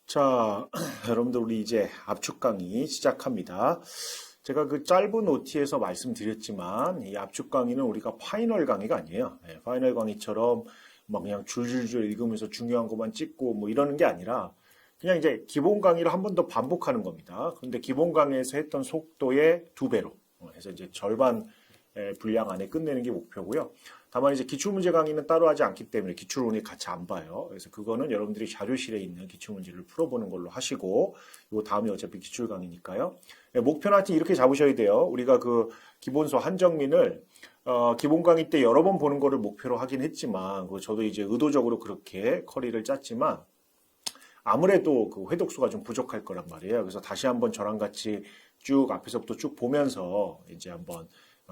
자, 여러분들 우리 이제 압축 강의 시작합니다. 제가 그 짧은 OT에서 말씀드렸지만 이 압축 강의는 우리가 파이널 강의가 아니에요. 파이널 강의처럼 막 그냥 줄줄줄 읽으면서 중요한 것만 찍고 뭐 이러는 게 아니라 그냥 이제 기본 강의를 한 번 더 반복하는 겁니다. 그런데 기본 강의에서 했던 속도의 2배로 해서 이제 절반 분량 안에 끝내는 게 목표고요. 다만 이제 기출문제 강의는 따로 하지 않기 때문에 기출론이 같이 안 봐요. 그래서 그거는 여러분들이 자료실에 있는 기출문제를 풀어보는 걸로 하시고, 요 다음에 어차피 기출 강의니까요. 목표는 하여튼 이렇게 잡으셔야 돼요. 우리가 그 기본서 한정민을 기본 강의 때 여러 번 보는 거를 목표로 하긴 했지만, 저도 이제 의도적으로 그렇게 커리를 짰지만, 아무래도 그 회독수가 좀 부족할 거란 말이에요. 그래서 다시 한번 저랑 같이 쭉 앞에서부터 쭉 보면서 이제 한번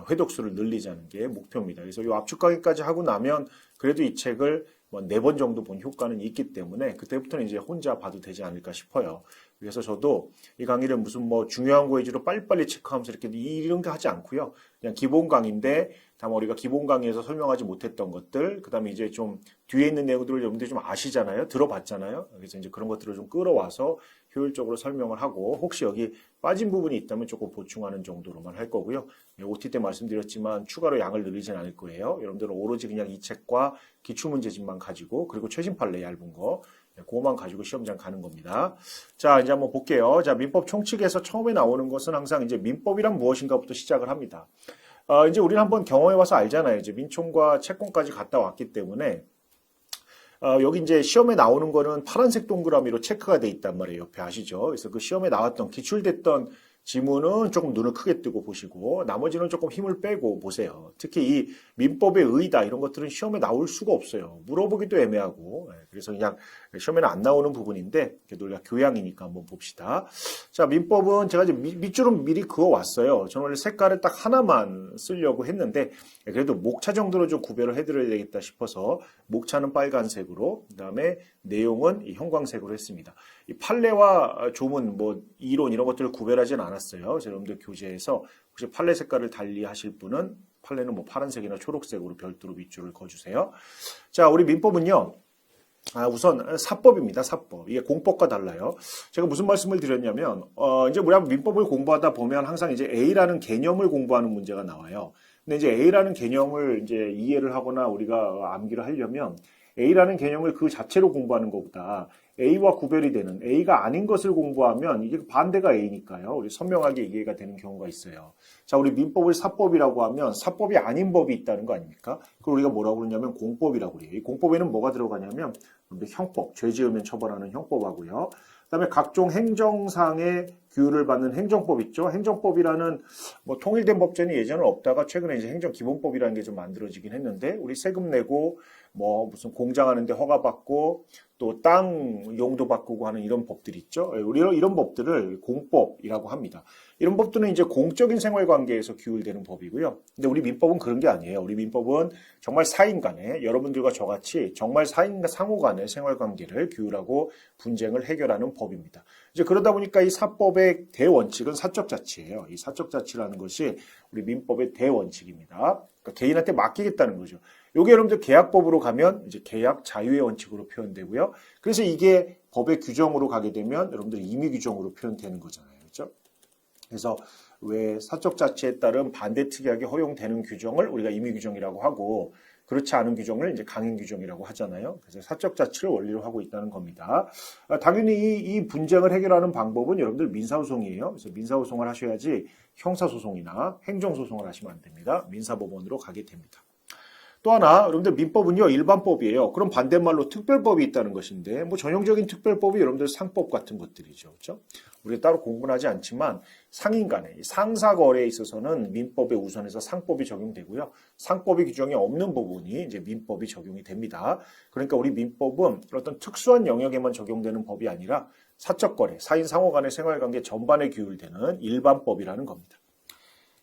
회독수를 늘리자는 게 목표입니다. 그래서 이 압축 강의까지 하고 나면 그래도 이 책을 뭐 4번 정도 본 효과는 있기 때문에 그때부터는 이제 혼자 봐도 되지 않을까 싶어요. 그래서 저도 이 강의를 무슨 뭐 중요한 거 위주로 빨리빨리 체크하면서 이렇게 이런 거 하지 않고요. 그냥 기본 강의인데 다만 우리가 기본 강의에서 설명하지 못했던 것들, 그 다음에 이제 좀 뒤에 있는 내용들을 여러분들이 좀 아시잖아요. 들어봤잖아요. 그래서 이제 그런 것들을 좀 끌어와서 효율적으로 설명을 하고 혹시 여기 빠진 부분이 있다면 조금 보충하는 정도로만 할 거고요. OT 때 말씀드렸지만 추가로 양을 늘리진 않을 거예요. 여러분들은 오로지 그냥 이 책과 기출문제집만 가지고 그리고 최신 판례 얇은 거 그거만 가지고 시험장 가는 겁니다. 자, 이제 한번 볼게요. 자, 민법 총칙에서 처음에 나오는 것은 항상 이제 민법이란 무엇인가부터 시작을 합니다. 이제 우리는 한번 경험해 봐서 알잖아요. 이제 민총과 채권까지 갔다 왔기 때문에 여기 이제 시험에 나오는 거는 파란색 동그라미로 체크가 돼 있단 말이에요. 옆에 아시죠? 그래서 그 시험에 나왔던 기출됐던 지문은 조금 눈을 크게 뜨고 보시고 나머지는 조금 힘을 빼고 보세요. 특히 이 민법의 의의다 이런 것들은 시험에 나올 수가 없어요. 물어보기도 애매하고 그래서 그냥 시험에는 안 나오는 부분인데 그래도 우리가 교양이니까 한번 봅시다. 자, 민법은 제가 이제 밑줄은 미리 그어 왔어요. 저는 원래 색깔을 딱 하나만 쓰려고 했는데 그래도 목차 정도로 좀 구별을 해드려야 되겠다 싶어서 목차는 빨간색으로 그다음에 내용은 이 형광색으로 했습니다. 이 판례와 조문, 뭐 이론 이런 것들을 구별하지는 않았어요. 그래서 여러분들 교재에서 혹시 판례 색깔을 달리 하실 분은 판례는 뭐 파란색이나 초록색으로 별도로 밑줄을 그어주세요. 자, 우리 민법은요. 우선 사법입니다. 사법. 이게 공법과 달라요. 제가 무슨 말씀을 드렸냐면 이제 우리가 민법을 공부하다 보면 항상 이제 A라는 개념을 공부하는 문제가 나와요. 근데 이제 A라는 개념을 이제 이해를 하거나 우리가 암기를 하려면 A라는 개념을 그 자체로 공부하는 것보다 A와 구별이 되는 A가 아닌 것을 공부하면 이게 반대가 A니까요. 우리 선명하게 이해가 되는 경우가 있어요. 자, 우리 민법을 사법이라고 하면 사법이 아닌 법이 있다는 거 아닙니까? 그걸 우리가 뭐라고 그러냐면 공법이라고 그래요. 이 공법에는 뭐가 들어가냐면 형법, 죄 지으면 처벌하는 형법하고요. 그다음에 각종 행정상의 규율을 받는 행정법 있죠. 행정법이라는 뭐 통일된 법제는 예전에 없다가 최근에 이제 행정기본법이라는 게 좀 만들어지긴 했는데 우리 세금 내고 뭐 무슨 공장하는데 허가 받고 또 땅 용도 바꾸고 하는 이런 법들이 있죠. 우리 이런 법들을 공법이라고 합니다. 이런 법들은 이제 공적인 생활 관계에서 규율되는 법이고요. 근데 우리 민법은 그런 게 아니에요. 우리 민법은 정말 사인 간에 여러분들과 저같이 정말 사인 상호 간의 생활 관계를 규율하고 분쟁을 해결하는 법입니다. 이제 그러다 보니까 이 사법의 대원칙은 사적 자치예요. 이 사적 자치라는 것이 우리 민법의 대원칙입니다. 그러니까 개인한테 맡기겠다는 거죠. 요게 여러분들 계약법으로 가면 이제 계약 자유의 원칙으로 표현되고요. 그래서 이게 법의 규정으로 가게 되면 여러분들 임의 규정으로 표현되는 거잖아요. 그렇죠? 그래서 왜 사적 자치에 따른 반대특이하게 허용되는 규정을 우리가 임의 규정이라고 하고 그렇지 않은 규정을 이제 강행 규정이라고 하잖아요. 그래서 사적 자치를 원리로 하고 있다는 겁니다. 당연히 이 분쟁을 해결하는 방법은 여러분들 민사소송이에요. 그래서 민사소송을 하셔야지 형사소송이나 행정소송을 하시면 안 됩니다. 민사법원으로 가게 됩니다. 또 하나, 여러분들 민법은요, 일반법이에요. 그럼 반대말로 특별법이 있다는 것인데, 뭐 전형적인 특별법이 여러분들 상법 같은 것들이죠. 그렇죠? 우리가 따로 공부는 하지 않지만 상인 간에 상사 거래에 있어서는 민법에 우선해서 상법이 적용되고요. 상법의 규정이 없는 부분이 이제 민법이 적용이 됩니다. 그러니까 우리 민법은 어떤 특수한 영역에만 적용되는 법이 아니라 사적 거래, 사인 상호 간의 생활관계 전반에 규율되는 일반법이라는 겁니다.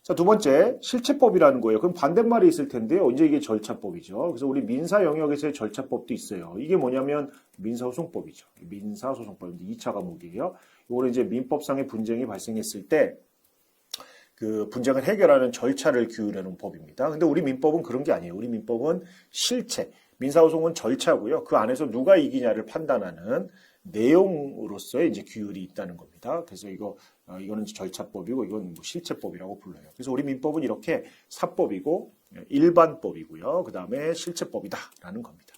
자, 두 번째, 실체법이라는 거예요. 그럼 반대말이 있을 텐데요. 이제 이게 절차법이죠. 그래서 우리 민사 영역에서의 절차법도 있어요. 이게 뭐냐면 민사소송법이죠. 민사소송법, 2차 과목이에요. 이거는 이제 민법상의 분쟁이 발생했을 때 그 분쟁을 해결하는 절차를 규율하는 법입니다. 근데 우리 민법은 그런 게 아니에요. 우리 민법은 실체, 민사소송은 절차고요. 그 안에서 누가 이기냐를 판단하는 내용으로서의 이제 규율이 있다는 겁니다. 그래서 이거는 절차법이고 이건 뭐 실체법이라고 불러요. 그래서 우리 민법은 이렇게 사법이고 일반법이고요. 그 다음에 실체법이다라는 겁니다.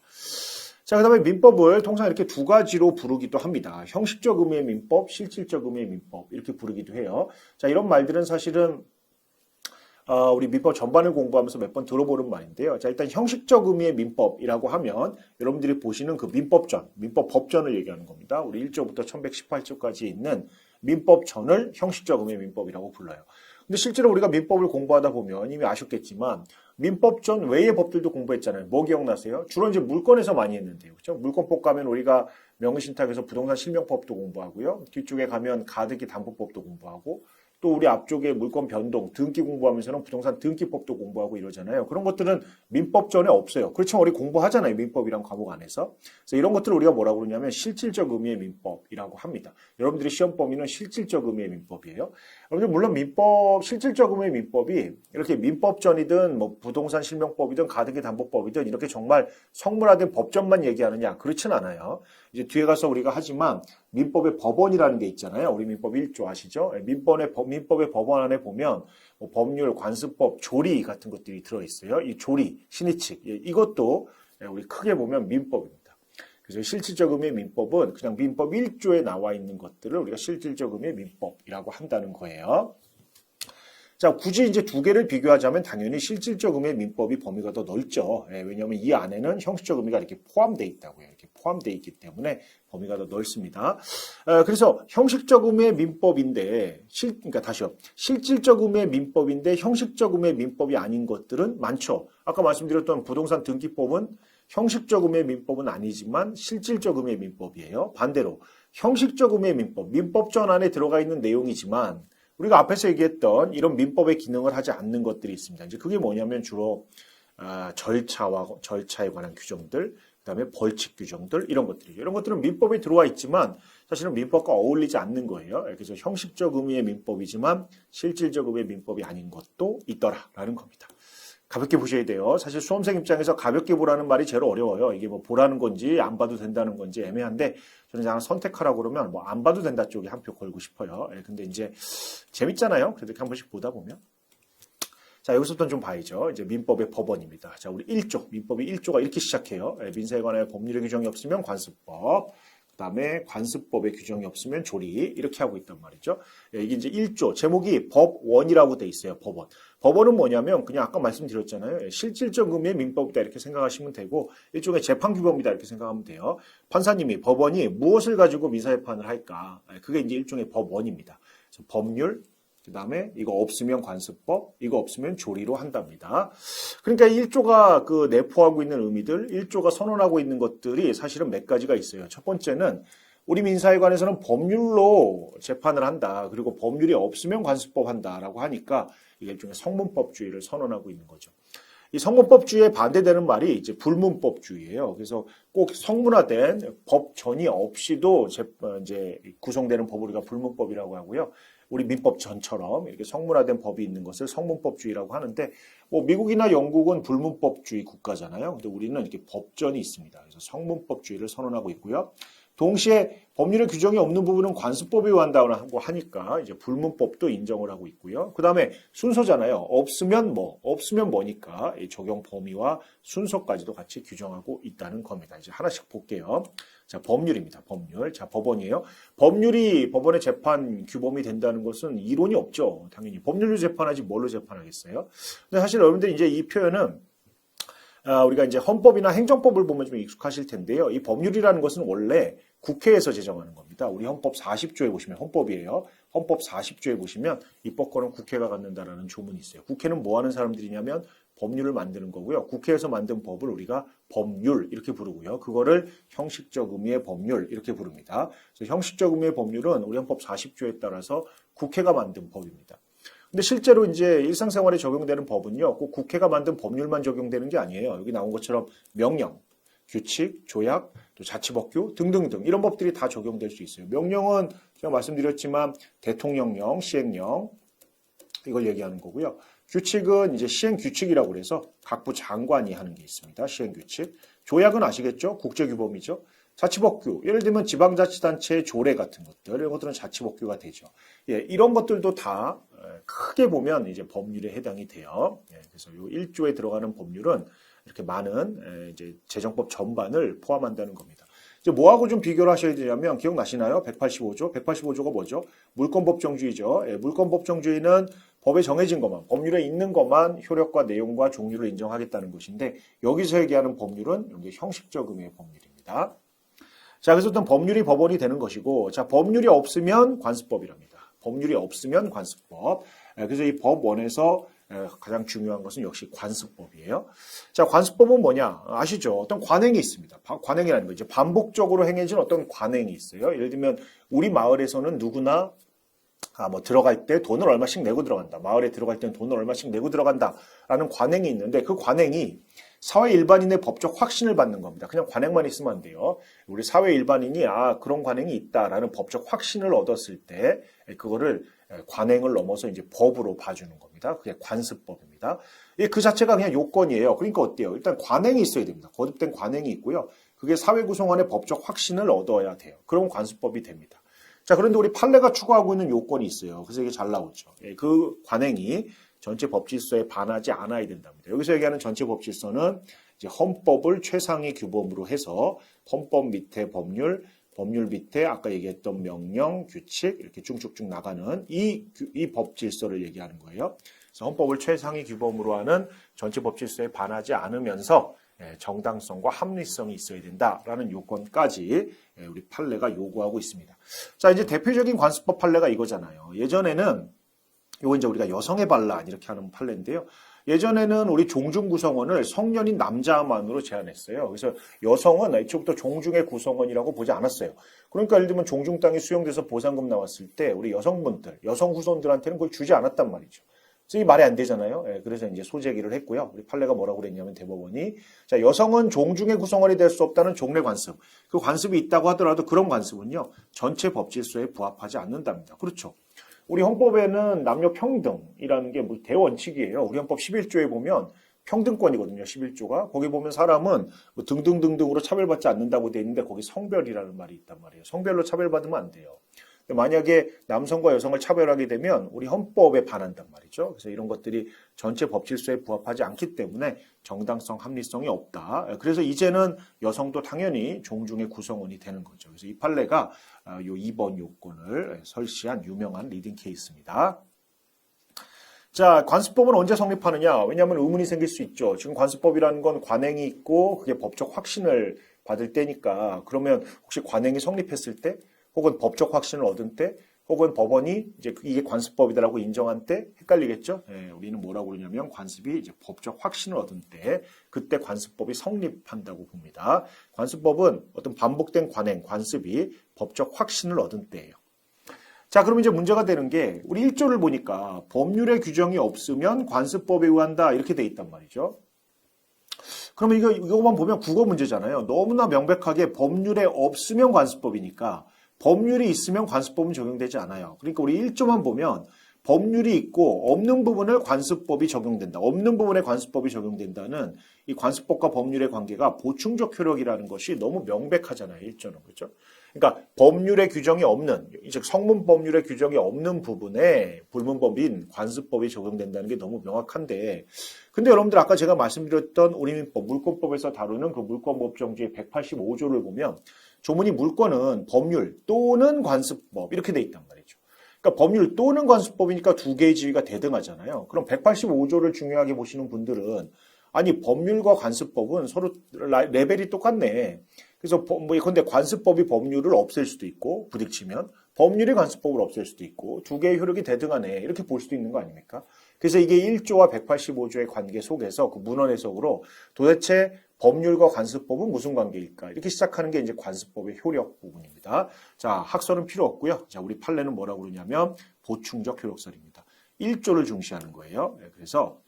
자, 그 다음에 민법을 통상 이렇게 두 가지로 부르기도 합니다. 형식적 의미의 민법, 실질적 의미의 민법 이렇게 부르기도 해요. 자, 이런 말들은 사실은 우리 민법 전반을 공부하면서 몇 번 들어보는 말인데요. 자, 일단 형식적 의미의 민법이라고 하면 여러분들이 보시는 그 민법전, 민법법전을 얘기하는 겁니다. 우리 1조부터 1118조까지 있는 민법전을 형식적 의미의 민법이라고 불러요. 근데 실제로 우리가 민법을 공부하다 보면 이미 아셨겠지만 민법전 외의 법들도 공부했잖아요. 뭐 기억나세요? 주로 이제 물권에서 많이 했는데요. 그렇죠? 물권법 가면 우리가 명의신탁에서 부동산 실명법도 공부하고요. 뒤쪽에 가면 가등기 담보법도 공부하고 또 우리 앞쪽에 물권 변동, 등기 공부하면서는 부동산 등기법도 공부하고 이러잖아요. 그런 것들은 민법전에 없어요. 그렇지만 우리 공부하잖아요. 민법이란 과목 안에서. 그래서 이런 것들을 우리가 뭐라고 그러냐면 실질적 의미의 민법이라고 합니다. 여러분들이 시험 범위는 실질적 의미의 민법이에요. 여러분들 물론 실질적 의미의 민법이 이렇게 민법전이든 뭐 부동산 실명법이든 가등기 담보법이든 이렇게 정말 성문화된 법전만 얘기하느냐? 그렇진 않아요. 이제 뒤에 가서 우리가 하지만 민법의 법원이라는 게 있잖아요. 우리 민법 1조 아시죠? 민법의 법원 안에 보면 뭐 법률, 관습법, 조리 같은 것들이 들어있어요. 이 조리, 신의칙 이것도 우리 크게 보면 민법입니다. 그래서 실질적 의미의 민법은 그냥 민법 1조에 나와 있는 것들을 우리가 실질적 의미의 민법이라고 한다는 거예요. 자, 굳이 이제 두 개를 비교하자면 당연히 실질적 의미의 민법이 범위가 더 넓죠. 왜냐하면 이 안에는 형식적 의미가 이렇게 포함되어 있다고요. 이렇게 포함되어 있기 때문에 범위가 더 넓습니다. 그래서 형식적 의미의 민법인데, 그러니까 다시요. 실질적 의미의 민법인데 형식적 의미의 민법이 아닌 것들은 많죠. 아까 말씀드렸던 부동산 등기법은 형식적 의미의 민법은 아니지만 실질적 의미의 민법이에요. 반대로 형식적 의미의 민법, 민법전 안에 들어가 있는 내용이지만 우리가 앞에서 얘기했던 이런 민법의 기능을 하지 않는 것들이 있습니다. 이제 그게 뭐냐면 주로 절차에 관한 규정들, 그다음에 벌칙 규정들 이런 것들이죠. 이런 것들은 민법에 들어와 있지만 사실은 민법과 어울리지 않는 거예요. 그래서 형식적 의미의 민법이지만 실질적 의미의 민법이 아닌 것도 있더라라는 겁니다. 가볍게 보셔야 돼요. 사실 수험생 입장에서 가볍게 보라는 말이 제일 어려워요. 이게 뭐 보라는 건지 안 봐도 된다는 건지 애매한데 저는 그냥 선택하라고 그러면 뭐 안 봐도 된다 쪽에 한 표 걸고 싶어요. 근데 이제 재밌잖아요. 그래도 이렇게 한 번씩 보다 보면. 자, 여기서부터 좀 봐야죠. 이제 민법의 법원입니다. 자, 우리 1조, 민법이 1조가 이렇게 시작해요. 민사에 관하여 법률의 규정이 없으면 관습법, 그 다음에 관습법의 규정이 없으면 조리, 이렇게 하고 있단 말이죠. 이게 이제 1조, 제목이 법원이라고 돼 있어요. 법원. 법원은 뭐냐면 그냥 아까 말씀드렸잖아요. 실질적 의미의 민법이다 이렇게 생각하시면 되고 일종의 재판규범이다 이렇게 생각하면 돼요. 판사님이 법원이 무엇을 가지고 민사재판을 할까? 그게 이제 일종의 법원입니다. 그래서 법률, 그 다음에 이거 없으면 관습법, 이거 없으면 조리로 한답니다. 그러니까 1조가 그 내포하고 있는 의미들, 1조가 선언하고 있는 것들이 사실은 몇 가지가 있어요. 첫 번째는 우리 민사에 관해서는 법률로 재판을 한다. 그리고 법률이 없으면 관습법 한다라고 하니까 이게 일종의 성문법주의를 선언하고 있는 거죠. 이 성문법주의에 반대되는 말이 이제 불문법주의예요. 그래서 꼭 성문화된 법전이 없이도 이제 구성되는 법을 우리가 불문법이라고 하고요. 우리 민법 전처럼 이렇게 성문화된 법이 있는 것을 성문법주의라고 하는데 뭐 미국이나 영국은 불문법주의 국가잖아요. 근데 우리는 이렇게 법전이 있습니다. 그래서 성문법주의를 선언하고 있고요. 동시에 법률의 규정이 없는 부분은 관습법에 의한다고 하니까 이제 불문법도 인정을 하고 있고요. 그 다음에 순서잖아요. 없으면 뭐니까 이 적용 범위와 순서까지도 같이 규정하고 있다는 겁니다. 이제 하나씩 볼게요. 자, 법률입니다. 법률. 자, 법원이에요. 법률이 법원의 재판 규범이 된다는 것은 이론이 없죠. 당연히 법률로 재판하지 뭘로 재판하겠어요. 근데 사실 여러분들이 이제 이 표현은 우리가 이제 헌법이나 행정법을 보면 좀 익숙하실 텐데요. 이 법률이라는 것은 원래 국회에서 제정하는 겁니다. 우리 헌법 40조에 보시면 헌법이에요. 헌법 40조에 보시면 입법권은 국회가 갖는다라는 조문이 있어요. 국회는 뭐 하는 사람들이냐면 법률을 만드는 거고요. 국회에서 만든 법을 우리가 법률 이렇게 부르고요. 그거를 형식적 의미의 법률 이렇게 부릅니다. 그래서 형식적 의미의 법률은 우리 헌법 40조에 따라서 국회가 만든 법입니다. 근데 실제로 이제 일상생활에 적용되는 법은요, 꼭 국회가 만든 법률만 적용되는 게 아니에요. 여기 나온 것처럼 명령, 규칙, 조약, 또 자치법규 등등등 이런 법들이 다 적용될 수 있어요. 명령은 제가 말씀드렸지만 대통령령, 시행령 이걸 얘기하는 거고요. 규칙은 이제 시행규칙이라고 그래서 각부 장관이 하는 게 있습니다. 시행규칙. 조약은 아시겠죠? 국제규범이죠. 자치법규, 예를 들면 지방자치단체의 조례 같은 것들, 이런 것들은 자치법규가 되죠. 예, 이런 것들도 다 크게 보면 이제 법률에 해당이 돼요. 예, 그래서 이 1조에 들어가는 법률은 이렇게 많은 이제 재정법 전반을 포함한다는 겁니다. 이제 뭐하고 좀 비교를 하셔야 되냐면 기억나시나요? 185조. 185조가 뭐죠? 물권법정주의죠. 예, 물권법정주의는 법에 정해진 것만, 법률에 있는 것만 효력과 내용과 종류를 인정하겠다는 것인데 여기서 얘기하는 법률은 이게 형식적 의미의 법률입니다. 자, 그래서 어떤 법률이 법원이 되는 것이고, 자, 법률이 없으면 관습법이랍니다. 법률이 없으면 관습법. 그래서 이 법원에서 가장 중요한 것은 역시 관습법이에요. 자, 관습법은 뭐냐? 아시죠? 어떤 관행이 있습니다. 관행이라는 거 이제 반복적으로 행해진 어떤 관행이 있어요. 예를 들면 우리 마을에서는 누구나 뭐 들어갈 때 돈을 얼마씩 내고 들어간다. 마을에 들어갈 때는 돈을 얼마씩 내고 들어간다라는 관행이 있는데 그 관행이 사회 일반인의 법적 확신을 받는 겁니다. 그냥 관행만 있으면 안 돼요. 우리 사회 일반인이 그런 관행이 있다라는 법적 확신을 얻었을 때 그거를 관행을 넘어서 이제 법으로 봐주는 겁니다. 그게 관습법입니다. 그 자체가 그냥 요건이에요. 그러니까 어때요? 일단 관행이 있어야 됩니다. 거듭된 관행이 있고요. 그게 사회 구성원의 법적 확신을 얻어야 돼요. 그러면 관습법이 됩니다. 자, 그런데 우리 판례가 추구하고 있는 요건이 있어요. 그래서 이게 잘 나오죠. 그 관행이 전체 법질서에 반하지 않아야 된답니다. 여기서 얘기하는 전체 법질서는 이제 헌법을 최상위 규범으로 해서 헌법 밑에 법률, 법률 밑에 아까 얘기했던 명령, 규칙 이렇게 쭉쭉쭉 나가는 이 법질서를 얘기하는 거예요. 그래서 헌법을 최상위 규범으로 하는 전체 법질서에 반하지 않으면서 정당성과 합리성이 있어야 된다라는 요건까지 우리 판례가 요구하고 있습니다. 자, 이제 대표적인 관습법 판례가 이거잖아요. 예전에는 이거 이제 우리가 여성의 반란 이렇게 하는 판례인데요. 예전에는 우리 종중 구성원을 성년인 남자만으로 제한했어요. 그래서 여성은 애초부터 종중의 구성원이라고 보지 않았어요. 그러니까 예를 들면 종중 땅이 수용돼서 보상금 나왔을 때 우리 여성분들, 여성 후손들한테는 그걸 주지 않았단 말이죠. 그래서 이 말이 안 되잖아요. 그래서 이제 소제기를 했고요. 우리 판례가 뭐라고 그랬냐면 대법원이 자, 여성은 종중의 구성원이 될 수 없다는 종례 관습. 그 관습이 있다고 하더라도 그런 관습은요. 전체 법질서에 부합하지 않는답니다. 그렇죠. 우리 헌법에는 남녀 평등이라는 게 뭐 대원칙이에요. 우리 헌법 11조에 보면 평등권이거든요. 11조가. 거기 보면 사람은 뭐 등등등등으로 차별받지 않는다고 돼 있는데 거기 성별이라는 말이 있단 말이에요. 성별로 차별받으면 안 돼요. 만약에 남성과 여성을 차별하게 되면 우리 헌법에 반한단 말이죠. 그래서 이런 것들이 전체 법질서에 부합하지 않기 때문에 정당성, 합리성이 없다. 그래서 이제는 여성도 당연히 종중의 구성원이 되는 거죠. 그래서 이 판례가 요 2번 요건을 설시한 유명한 리딩 케이스입니다. 자, 관습법은 언제 성립하느냐? 왜냐하면 의문이 생길 수 있죠. 지금 관습법이라는 건 관행이 있고 그게 법적 확신을 받을 때니까 그러면 혹시 관행이 성립했을 때 혹은 법적 확신을 얻은 때, 혹은 법원이 이제 이게 관습법이다라고 인정한 때 헷갈리겠죠? 우리는 뭐라고 그러냐면 관습이 이제 법적 확신을 얻은 때, 그때 관습법이 성립한다고 봅니다. 관습법은 어떤 반복된 관행, 관습이 법적 확신을 얻은 때예요. 자, 그럼 이제 문제가 되는 게 우리 1조를 보니까 법률의 규정이 없으면 관습법에 의한다 이렇게 돼 있단 말이죠. 그러면 이거만 보면 국어 문제잖아요. 너무나 명백하게 법률에 없으면 관습법이니까 법률이 있으면 관습법은 적용되지 않아요. 그러니까 우리 1조만 보면 법률이 있고 없는 부분을 관습법이 적용된다. 없는 부분에 관습법이 적용된다는 이 관습법과 법률의 관계가 보충적 효력이라는 것이 너무 명백하잖아요. 1조는. 그렇죠? 그러니까 법률의 규정이 없는, 즉 성문 법률의 규정이 없는 부분에 불문법인 관습법이 적용된다는 게 너무 명확한데 근데 여러분들 아까 제가 말씀드렸던 우리민법, 물권법에서 다루는 그 물권법정주의 185조를 보면 조문이 물권은 법률 또는 관습법 이렇게 돼 있단 말이죠. 그러니까 법률 또는 관습법이니까 두 개의 지위가 대등하잖아요. 그럼 185조를 중요하게 보시는 분들은 아니 법률과 관습법은 서로 레벨이 똑같네. 그래서 근데 관습법이 법률을 없앨 수도 있고 부딪히면 법률이 관습법을 없앨 수도 있고 두 개의 효력이 대등하네. 이렇게 볼 수도 있는 거 아닙니까? 그래서 이게 1조와 185조의 관계 속에서 그 문헌 해석으로 도대체 법률과 관습법은 무슨 관계일까? 이렇게 시작하는 게 이제 관습법의 효력 부분입니다. 자, 학설은 필요 없고요. 자, 우리 판례는 뭐라고 그러냐면 보충적 효력설입니다. 1조를 중시하는 거예요. 그래서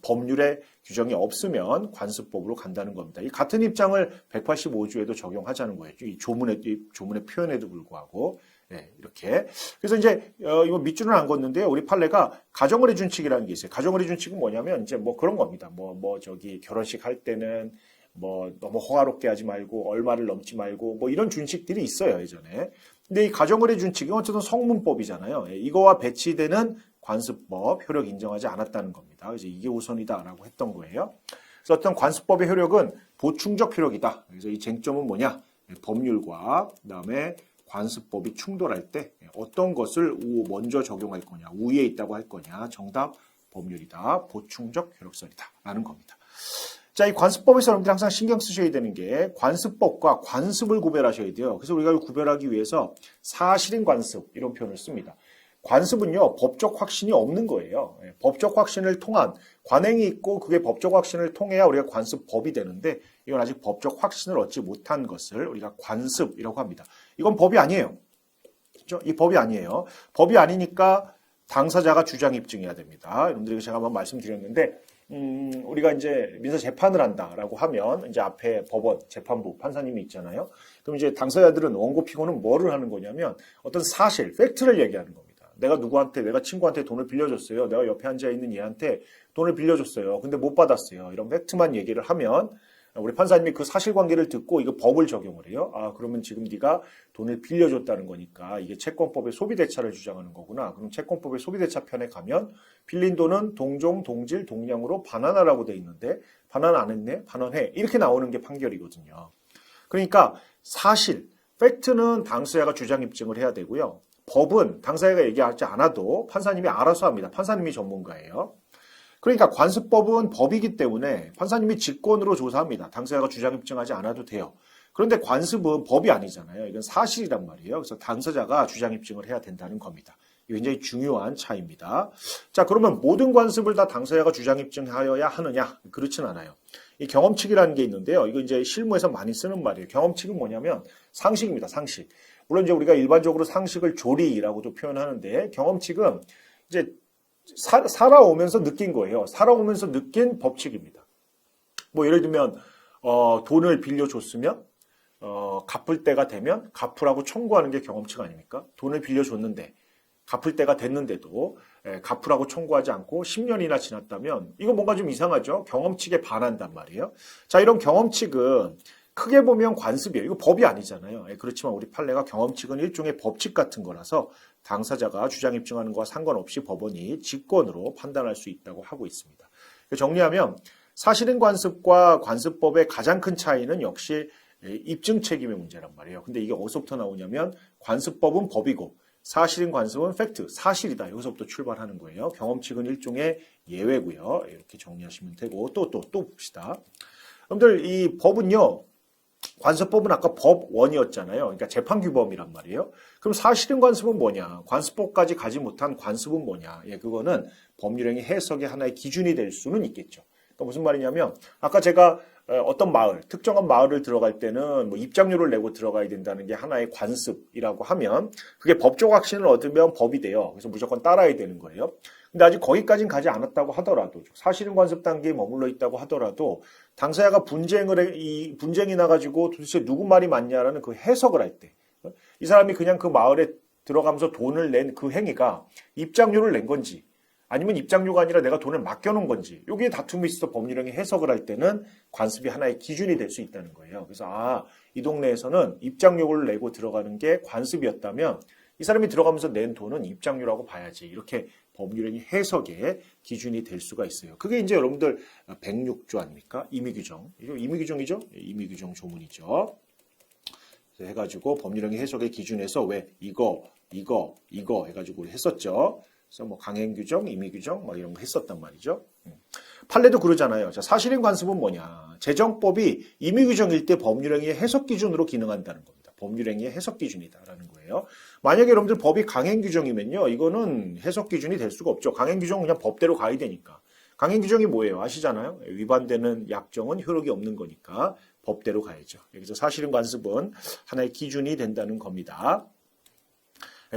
법률의 규정이 없으면 관습법으로 간다는 겁니다. 이 같은 입장을 185조에도 적용하자는 거예요. 이 조문의 표현에도 불구하고 네, 이렇게. 그래서 이제 이거 밑줄은 안 걷는데요. 우리 판례가 가정거래 준칙이라는 게 있어요. 가정거래 준칙은 뭐냐면 이제 뭐 그런 겁니다. 뭐 저기 결혼식 할 때는 뭐 너무 호화롭게 하지 말고 얼마를 넘지 말고 뭐 이런 준칙들이 있어요, 예전에. 근데 이 가정거래 준칙은 어쨌든 성문법이잖아요. 예, 이거와 배치되는 관습법 효력 인정하지 않았다는 겁니다. 그래서 이게 우선이다라고 했던 거예요. 그래서 어떤 관습법의 효력은 보충적 효력이다. 그래서 이 쟁점은 뭐냐? 법률과 그다음에 관습법이 충돌할 때 어떤 것을 먼저 적용할 거냐, 우위에 있다고 할 거냐, 정답 법률이다, 보충적 효력설이다 라는 겁니다. 자, 이 관습법에서 여러분들이 항상 신경 쓰셔야 되는 게 관습법과 관습을 구별하셔야 돼요. 그래서 우리가 구별하기 위해서 사실인 관습 이런 표현을 씁니다. 관습은요, 법적 확신이 없는 거예요. 법적 확신을 통한 관행이 있고 그게 법적 확신을 통해야 우리가 관습법이 되는데 이건 아직 법적 확신을 얻지 못한 것을 우리가 관습이라고 합니다. 이건 법이 아니에요. 그렇죠? 이 법이 아니에요. 법이 아니니까 당사자가 주장 입증해야 됩니다. 여러분들에게 제가 한번 말씀드렸는데 우리가 이제 민사 재판을 한다라고 하면 이제 앞에 법원, 재판부, 판사님이 있잖아요. 그럼 이제 당사자들은 원고 피고는 뭐를 하는 거냐면 어떤 사실, 팩트를 얘기하는 겁니다. 내가 누구한테, 내가 친구한테 돈을 빌려줬어요. 내가 옆에 앉아 있는 얘한테 돈을 빌려줬어요. 근데 못 받았어요. 이런 팩트만 얘기를 하면 우리 판사님이 그 사실관계를 듣고 이거 법을 적용을 해요. 아, 그러면 지금 네가 돈을 빌려줬다는 거니까 이게 채권법의 소비대차를 주장하는 거구나. 그럼 채권법의 소비대차 편에 가면 빌린 돈은 동종, 동질, 동량으로 반환하라고 돼 있는데 반환 안 했네? 반환해. 이렇게 나오는 게 판결이거든요. 그러니까 사실, 팩트는 당사자가 주장 입증을 해야 되고요. 법은 당사자가 얘기하지 않아도 판사님이 알아서 합니다. 판사님이 전문가예요. 그러니까 관습법은 법이기 때문에 판사님이 직권으로 조사합니다. 당사자가 주장 입증하지 않아도 돼요. 그런데 관습은 법이 아니잖아요. 이건 사실이란 말이에요. 그래서 당사자가 주장 입증을 해야 된다는 겁니다. 이게 굉장히 중요한 차이입니다. 자, 그러면 모든 관습을 다 당사자가 주장 입증하여야 하느냐? 그렇진 않아요. 이 경험칙이라는 게 있는데요. 이거 이제 실무에서 많이 쓰는 말이에요. 경험칙은 뭐냐면 상식입니다. 상식. 물론 이제 우리가 일반적으로 상식을 조리라고도 표현하는데 경험칙은 이제 살아오면서 느낀 거예요. 살아오면서 느낀 법칙입니다. 뭐 예를 들면 돈을 빌려줬으면 갚을 때가 되면 갚으라고 청구하는 게 경험칙 아닙니까? 돈을 빌려줬는데 갚을 때가 됐는데도 갚으라고 청구하지 않고 10년이나 지났다면 이거 뭔가 좀 이상하죠? 경험칙에 반한단 말이에요. 자, 이런 경험칙은 크게 보면 관습이에요. 이거 법이 아니잖아요. 그렇지만 우리 판례가 경험칙은 일종의 법칙 같은 거라서 당사자가 주장 입증하는 것과 상관없이 법원이 직권으로 판단할 수 있다고 하고 있습니다. 정리하면 사실인 관습과 관습법의 가장 큰 차이는 역시 입증 책임의 문제란 말이에요. 근데 이게 어디서부터 나오냐면 관습법은 법이고 사실인 관습은 팩트, 사실이다. 여기서부터 출발하는 거예요. 경험칙은 일종의 예외고요. 이렇게 정리하시면 되고 또 봅시다. 여러분들 이 법은요. 관습법은 아까 법 1이었잖아요. 그러니까 재판규범이란 말이에요. 그럼 사실인 관습은 뭐냐? 관습법까지 가지 못한 관습은 뭐냐? 예, 그거는 법률행위 해석의 하나의 기준이 될 수는 있겠죠. 그러니까 무슨 말이냐면 아까 제가 어떤 마을, 특정한 마을을 들어갈 때는 뭐 입장료를 내고 들어가야 된다는 게 하나의 관습이라고 하면 그게 법적 확신을 얻으면 법이 돼요. 그래서 무조건 따라야 되는 거예요. 근데 아직 거기까지는 가지 않았다고 하더라도 사실인 관습 단계에 머물러 있다고 하더라도 당사자가 분쟁이 나가지고 도대체 누구 말이 맞냐라는 그 해석을 할 때 이 사람이 그냥 그 마을에 들어가면서 돈을 낸 그 행위가 입장료를 낸 건지 아니면 입장료가 아니라 내가 돈을 맡겨놓은 건지 여기에 다툼이 있어 법률행위 해석을 할 때는 관습이 하나의 기준이 될 수 있다는 거예요. 그래서 이 동네에서는 입장료를 내고 들어가는 게 관습이었다면 이 사람이 들어가면서 낸 돈은 입장료라고 봐야지 이렇게 법률행위 해석의 기준이 될 수가 있어요. 그게 이제 여러분들 106조 아닙니까? 임의규정. 이거 임의규정이죠? 임의규정 조문이죠. 그래서 해가지고 법률행위 해석의 기준에서 왜 이거 해가지고 우리 했었죠. 그래서 뭐 강행규정, 임의규정 막 이런 거 했었단 말이죠. 판례도 그러잖아요. 자, 사실인 관습은 뭐냐? 재정법이 임의규정일 때 법률행위의 해석 기준으로 기능한다는 겁니다. 법률행위의 해석 기준이다라는 거예요. 만약에 여러분들 법이 강행규정이면요. 이거는 해석 기준이 될 수가 없죠. 강행규정은 그냥 법대로 가야 되니까. 강행규정이 뭐예요? 아시잖아요. 위반되는 약정은 효력이 없는 거니까 법대로 가야죠. 여기서 사실인 관습은 하나의 기준이 된다는 겁니다.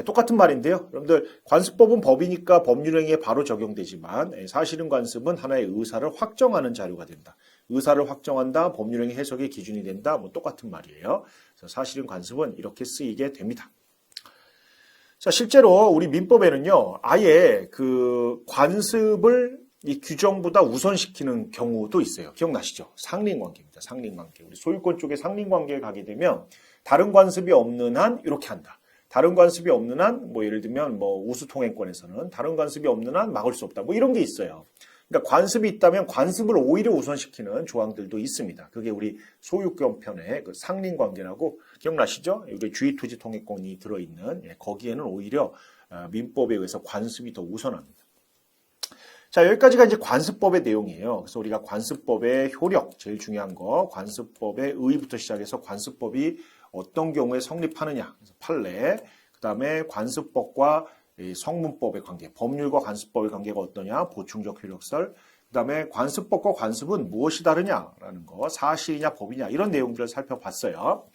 똑같은 말인데요. 여러분들 관습법은 법이니까 법률행위에 바로 적용되지만 사실인 관습은 하나의 의사를 확정하는 자료가 된다. 의사를 확정한다. 법률행위 해석의 기준이 된다. 뭐 똑같은 말이에요. 그래서 사실인 관습은 이렇게 쓰이게 됩니다. 자, 실제로 우리 민법에는요, 아예 그 관습을 이 규정보다 우선시키는 경우도 있어요. 기억나시죠? 상린관계입니다. 상린관계. 우리 소유권 쪽에 상린관계에 가게 되면 다른 관습이 없는 한 이렇게 한다. 다른 관습이 없는 한, 뭐 예를 들면 뭐 우수통행권에서는 다른 관습이 없는 한 막을 수 없다. 뭐 이런 게 있어요. 그러니까 관습이 있다면 관습을 오히려 우선시키는 조항들도 있습니다. 그게 우리 소유권 편의 그 상린관계라고 기억나시죠? 여기 주의토지통행권이 들어있는 거기에는 오히려 민법에 의해서 관습이 더 우선합니다. 자, 여기까지가 이제 관습법의 내용이에요. 그래서 우리가 관습법의 효력, 제일 중요한 거, 관습법의 의의부터 시작해서 관습법이 어떤 경우에 성립하느냐, 그래서 판례, 그 다음에 관습법과 성문법의 관계, 법률과 관습법의 관계가 어떠냐, 보충적 효력설, 그 다음에 관습법과 관습은 무엇이 다르냐라는 거, 사실이냐 법이냐 이런 내용들을 살펴봤어요.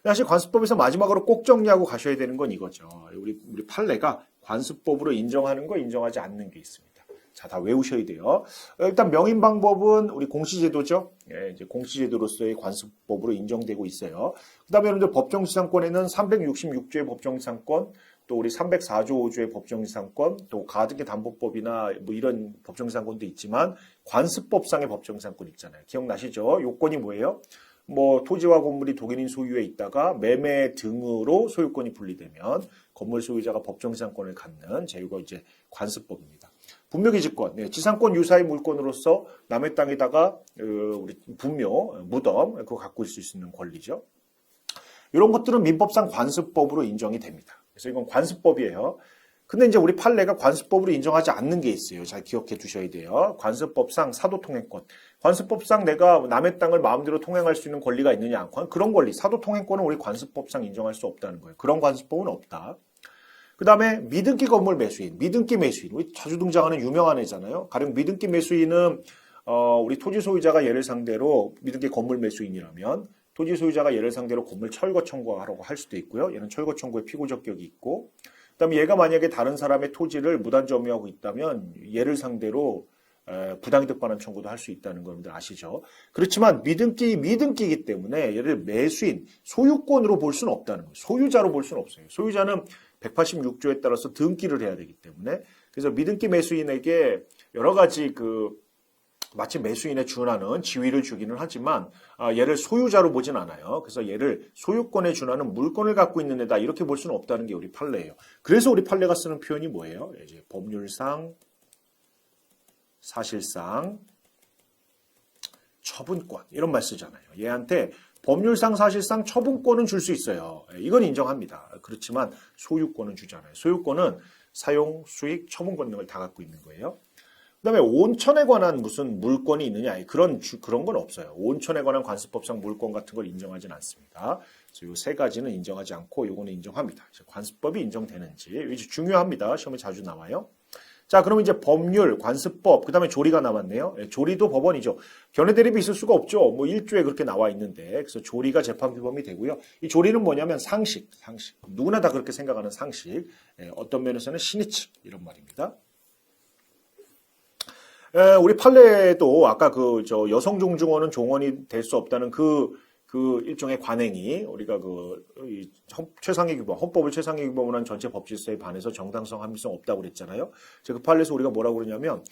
사실 관습법에서 마지막으로 꼭 정리하고 가셔야 되는 건 이거죠. 우리 판례가 관습법으로 인정하는 거, 인정하지 않는 게 있습니다. 자, 다 외우셔야 돼요. 일단 명인 방법은 우리 공시제도죠. 예, 이제 공시제도로서의 관습법으로 인정되고 있어요. 그 다음에 여러분들 법정지상권에는 366조의 법정지상권, 또 우리 304조 5조의 법정지상권, 또 가등기 담보법이나 뭐 이런 법정지상권도 있지만 관습법상의 법정지상권 있잖아요. 기억나시죠? 요건이 뭐예요? 뭐 토지와 건물이 독인인 소유에 있다가 매매 등으로 소유권이 분리되면 건물 소유자가 법정지상권을 갖는 제도가 이제 관습법입니다. 분묘기지권, 네, 지상권 유사의 물권으로서 남의 땅에다가 우리 분묘, 무덤 그거 갖고 있을 수 있는 권리죠. 이런 것들은 민법상 관습법으로 인정이 됩니다. 그래서 이건 관습법이에요. 근데 이제 우리 판례가 관습법으로 인정하지 않는 게 있어요. 잘 기억해 두셔야 돼요. 관습법상 사도통행권. 관습법상 내가 남의 땅을 마음대로 통행할 수 있는 권리가 있느냐. 그런 권리, 사도통행권은 우리 관습법상 인정할 수 없다는 거예요. 그런 관습법은 없다. 그 다음에 미등기 건물 매수인, 미등기 매수인. 우리 자주 등장하는 유명한 애잖아요. 가령 미등기 매수인은 우리 토지 소유자가 얘를 상대로 미등기 건물 매수인이라면 토지 소유자가 얘를 상대로 건물 철거 청구하라고 할 수도 있고요. 얘는 철거 청구에 피고 적격이 있고, 그다음에 얘가 만약에 다른 사람의 토지를 무단 점유하고 있다면 얘를 상대로 부당이득 반환 청구도 할 수 있다는 거 여러분들 아시죠? 그렇지만 미등기이기 때문에 얘를 매수인, 소유권으로 볼 수는 없다는 거예요. 소유자로 볼 수는 없어요. 소유자는 186조에 따라서 등기를 해야 되기 때문에, 그래서 미등기 매수인에게 여러 가지 마치 매수인에 준하는 지위를 주기는 하지만 얘를 소유자로 보진 않아요. 그래서 얘를 소유권에 준하는 물권을 갖고 있는 애다 이렇게 볼 수는 없다는 게 우리 판례예요. 그래서 우리 판례가 쓰는 표현이 뭐예요? 이제 법률상, 사실상, 처분권 이런 말 쓰잖아요. 얘한테 법률상, 사실상 처분권은 줄 수 있어요. 이건 인정합니다. 그렇지만 소유권은 주잖아요. 소유권은 사용, 수익, 처분권 등을 다 갖고 있는 거예요. 그다음에 온천에 관한 무슨 물권이 있느냐 그런 건 없어요. 온천에 관한 관습법상 물권 같은 걸 인정하지는 않습니다. 그래서 이 세 가지는 인정하지 않고 요거는 인정합니다. 관습법이 인정되는지 이게 중요합니다. 시험에 자주 나와요. 자, 그러면 이제 법률, 관습법, 그 다음에 조리가 남았네요. 조리도 법원이죠. 견해 대립이 있을 수가 없죠. 뭐 1조에 그렇게 나와 있는데. 그래서 조리가 재판 규범이 되고요. 이 조리는 뭐냐면 상식. 누구나 다 그렇게 생각하는 상식. 어떤 면에서는 신의칙 이런 말입니다. 우리 판례도 아까 여성 종중어는 종언이 될 수 없다는 그 일종의 관행이 우리가 최상위 규범, 헌법을 최상위 규범으로 한 전체 법 질서에 반해서 정당성, 합리성 없다고 그랬잖아요. 그 판례에서 우리가 뭐라고 그러냐면,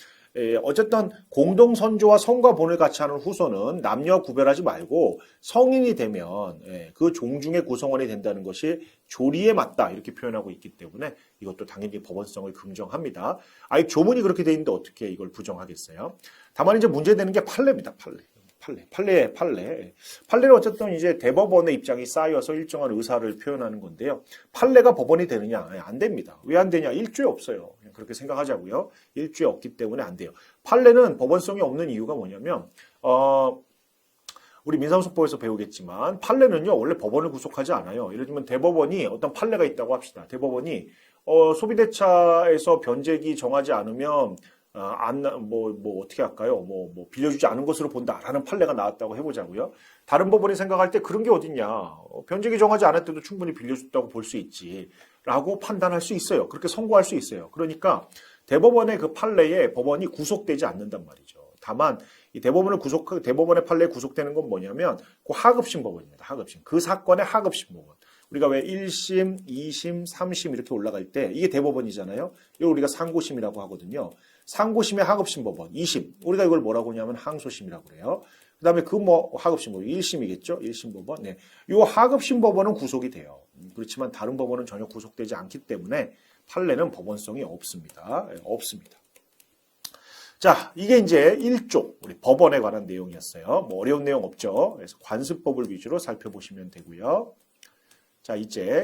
어쨌든 공동 선조와 성과 본을 같이 하는 후손은 남녀 구별하지 말고 성인이 되면 그 종중의 구성원이 된다는 것이 조리에 맞다 이렇게 표현하고 있기 때문에 이것도 당연히 법원성을 긍정합니다. 아예 조문이 그렇게 돼 있는데 어떻게 이걸 부정하겠어요? 다만 이제 문제되는 게 판례입니다. 판례는 어쨌든 이제 대법원의 입장이 쌓여서 일정한 의사를 표현하는 건데요. 판례가 법원이 되느냐? 안 됩니다. 왜 안 되냐? 1조에 없어요. 그렇게 생각하자고요. 1조에 없기 때문에 안 돼요. 판례는 법원성이 없는 이유가 뭐냐면 우리 민사소송법에서 배우겠지만 판례는요 원래 법원을 구속하지 않아요. 예를 들면 대법원이 어떤 판례가 있다고 합시다. 대법원이 소비대차에서 변제기 정하지 않으면 어떻게 할까요? 빌려주지 않은 것으로 본다라는 판례가 나왔다고 해보자고요. 다른 법원이 생각할 때 그런 게 어딨냐. 변제기 정하지 않을 때도 충분히 빌려줬다고 볼 수 있지. 라고 판단할 수 있어요. 그렇게 선고할 수 있어요. 그러니까 대법원의 그 판례에 법원이 구속되지 않는단 말이죠. 다만 이 대법원의 판례에 구속되는 건 뭐냐면 그 하급심 법원입니다. 하급심. 그 사건의 하급심 법원. 우리가 왜 1심, 2심, 3심 이렇게 올라갈 때 이게 대법원이잖아요. 이걸 우리가 상고심이라고 하거든요. 상고심의 하급심 법원, 2심. 우리가 이걸 뭐라고 하냐면 항소심이라고 그래요. 그 다음에 그 하급심 법원, 1심이겠죠? 1심 법원. 네. 요 하급심 법원은 구속이 돼요. 그렇지만 다른 법원은 전혀 구속되지 않기 때문에 판례는 법원성이 없습니다. 없습니다. 자, 이게 이제 1조, 우리 법원에 관한 내용이었어요. 뭐 어려운 내용 없죠. 그래서 관습법을 위주로 살펴보시면 되고요. 자,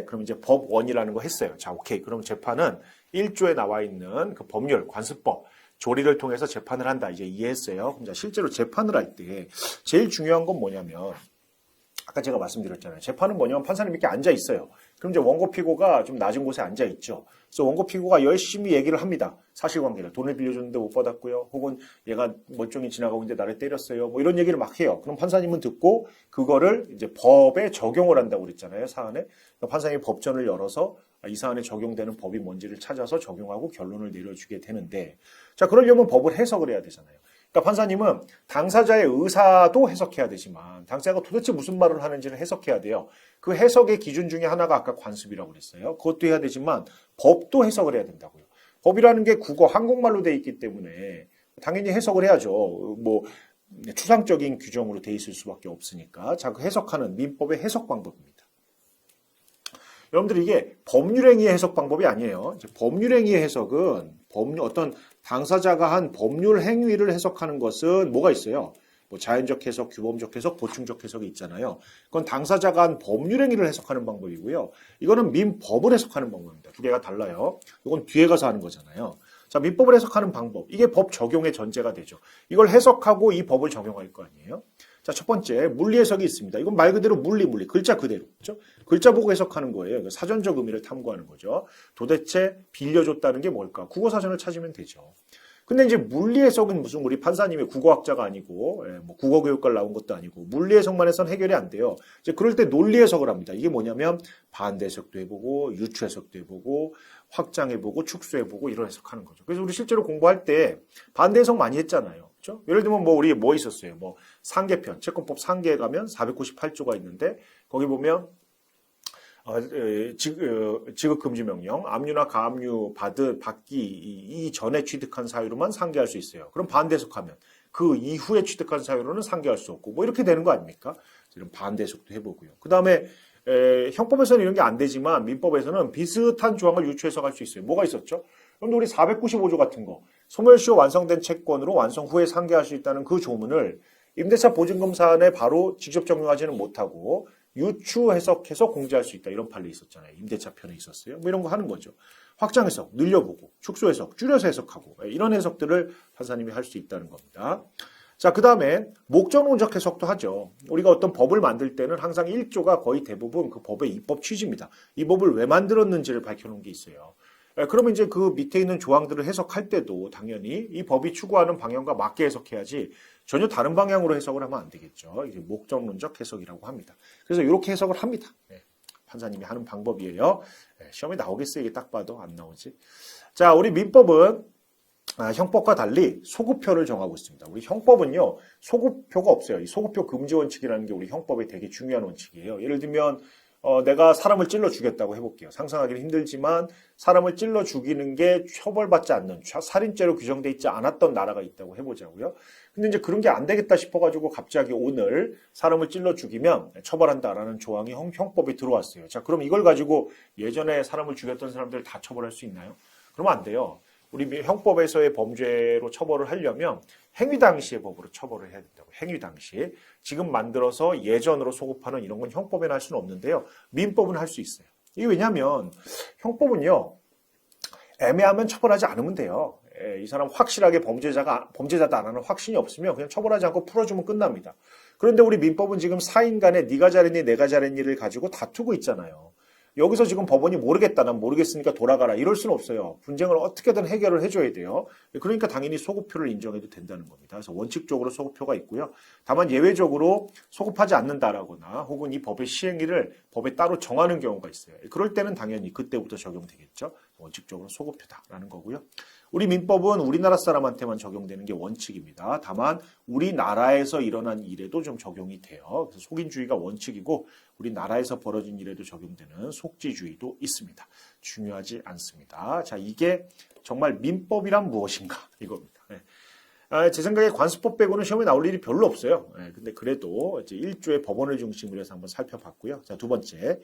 그럼 이제 법원이라는 거 했어요. 자, 오케이. 그럼 재판은 1조에 나와 있는 그 법률, 관습법, 조리를 통해서 재판을 한다. 이제 이해했어요. 그럼 자, 실제로 재판을 할 때 제일 중요한 건 뭐냐면, 아까 제가 말씀드렸잖아요. 재판은 뭐냐면 판사님 이렇게 앉아 있어요. 그럼 이제 원고 피고가 좀 낮은 곳에 앉아 있죠. 그래서 원고 피고가 열심히 얘기를 합니다. 사실관계를. 돈을 빌려줬는데 못 받았고요. 혹은 얘가 멀쩡히 지나가고 있는데 나를 때렸어요. 뭐 이런 얘기를 막 해요. 그럼 판사님은 듣고 그거를 이제 법에 적용을 한다고 그랬잖아요. 사안에. 그러니까 판사님이 법전을 열어서 이 사안에 적용되는 법이 뭔지를 찾아서 적용하고 결론을 내려주게 되는데, 자, 그러려면 법을 해석을 해야 되잖아요. 그러니까 판사님은 당사자의 의사도 해석해야 되지만 당사자가 도대체 무슨 말을 하는지를 해석해야 돼요. 그 해석의 기준 중에 하나가 아까 관습이라고 그랬어요. 그것도 해야 되지만 법도 해석을 해야 된다고요. 법이라는 게 국어, 한국말로 돼 있기 때문에 당연히 해석을 해야죠. 뭐 추상적인 규정으로 돼 있을 수밖에 없으니까. 자, 그 해석하는 민법의 해석 방법입니다. 여러분들 이게 법률행위의 해석 방법이 아니에요. 법률행위의 해석은 어떤 당사자가 한 법률 행위를 해석하는 것은 뭐가 있어요? 뭐 자연적 해석, 규범적 해석, 보충적 해석이 있잖아요. 그건 당사자가 한 법률 행위를 해석하는 방법이고요. 이거는 민법을 해석하는 방법입니다. 두 개가 달라요. 이건 뒤에 가서 하는 거잖아요. 자, 민법을 해석하는 방법. 이게 법 적용의 전제가 되죠. 이걸 해석하고 이 법을 적용할 거 아니에요? 자, 첫 번째, 물리 해석이 있습니다. 이건 말 그대로 물리, 글자 그대로. 그렇죠? 글자 보고 해석하는 거예요. 사전적 의미를 탐구하는 거죠. 도대체 빌려줬다는 게 뭘까? 국어사전을 찾으면 되죠. 근데 이제 물리 해석은 무슨 우리 판사님이 국어학자가 아니고, 뭐 국어교육과를 나온 것도 아니고, 물리 해석만 해서는 해결이 안 돼요. 이제 그럴 때 논리 해석을 합니다. 이게 뭐냐면, 반대 해석도 해보고, 유추 해석도 해보고, 확장해보고, 축소해보고, 이런 해석하는 거죠. 그래서 우리 실제로 공부할 때 반대 해석 많이 했잖아요. 그렇죠? 예를 들면 우리 뭐 있었어요? 상계편, 채권법 상계에 가면 498조가 있는데, 거기 보면, 지급금지명령, 압류나 가압류 받기 이전에 취득한 사유로만 상계할 수 있어요. 그럼 반대 해석하면 그 이후에 취득한 사유로는 상계할 수 없고 뭐 이렇게 되는 거 아닙니까? 이런 반대 해석도 해보고요. 그 다음에 형법에서는 이런 게 안 되지만 민법에서는 비슷한 조항을 유추해석할 수 있어요. 뭐가 있었죠? 그런데 우리 495조 같은 거, 소멸시효 완성된 채권으로 완성 후에 상계할 수 있다는 그 조문을 임대차 보증금 사안에 바로 직접 적용하지는 못하고 유추 해석해서 공제할 수 있다. 이런 판례 있었잖아요. 임대차 편에 있었어요. 뭐 이런 거 하는 거죠. 확장 해석, 늘려보고, 축소 해석, 줄여서 해석하고 이런 해석들을 판사님이 할 수 있다는 겁니다. 자, 그 다음에 목적론적 해석도 하죠. 우리가 어떤 법을 만들 때는 항상 1조가 거의 대부분 그 법의 입법 취지입니다. 이 법을 왜 만들었는지를 밝혀놓은 게 있어요. 그러면 이제 그 밑에 있는 조항들을 해석할 때도 당연히 이 법이 추구하는 방향과 맞게 해석해야지 전혀 다른 방향으로 해석을 하면 안 되겠죠. 이게 목적론적 해석이라고 합니다. 그래서 이렇게 해석을 합니다. 판사님이 하는 방법이에요. 시험에 나오겠어요. 이게 딱 봐도 안 나오지. 자, 우리 민법은 형법과 달리 소급표를 정하고 있습니다. 우리 형법은요, 소급표가 없어요. 이 소급표 금지 원칙이라는 게 우리 형법에 되게 중요한 원칙이에요. 예를 들면 내가 사람을 찔러 죽였다고 해볼게요. 상상하기는 힘들지만 사람을 찔러 죽이는 게 처벌받지 않는 살인죄로 규정돼 있지 않았던 나라가 있다고 해보자고요. 근데 이제 그런 게 안 되겠다 싶어가지고 갑자기 오늘 사람을 찔러 죽이면 처벌한다라는 조항이 형법에 들어왔어요. 자, 그럼 이걸 가지고 예전에 사람을 죽였던 사람들 다 처벌할 수 있나요? 그러면 안 돼요. 우리 형법에서의 범죄로 처벌을 하려면 행위 당시의 법으로 처벌을 해야 된다고. 행위 당시. 지금 만들어서 예전으로 소급하는 이런 건 형법에는 할 수는 없는데요. 민법은 할 수 있어요. 이게 왜냐하면 형법은요. 애매하면 처벌하지 않으면 돼요. 이 사람 확실하게 범죄자다 안 하는 확신이 없으면 그냥 처벌하지 않고 풀어주면 끝납니다. 그런데 우리 민법은 지금 사인 간에 네가 잘했니 내가 잘했니를 가지고 다투고 있잖아요. 여기서 지금 법원이 모르겠다, 난 모르겠으니까 돌아가라 이럴 수는 없어요. 분쟁을 어떻게든 해결을 해줘야 돼요. 그러니까 당연히 소급표를 인정해도 된다는 겁니다. 그래서 원칙적으로 소급표가 있고요. 다만 예외적으로 소급하지 않는다라거나 혹은 이 법의 시행일을 법에 따로 정하는 경우가 있어요. 그럴 때는 당연히 그때부터 적용되겠죠. 원칙적으로 소급표다라는 거고요. 우리 민법은 우리나라 사람한테만 적용되는 게 원칙입니다. 다만 우리나라에서 일어난 일에도 좀 적용이 돼요. 그래서 속인주의가 원칙이고 우리나라에서 벌어진 일에도 적용되는 속지주의도 있습니다. 중요하지 않습니다. 자, 이게 정말 민법이란 무엇인가 이겁니다. 제 생각에 관습법 빼고는 시험에 나올 일이 별로 없어요. 근데 그래도 이제 1조의 법원을 중심으로 해서 한번 살펴봤고요. 자, 두 번째.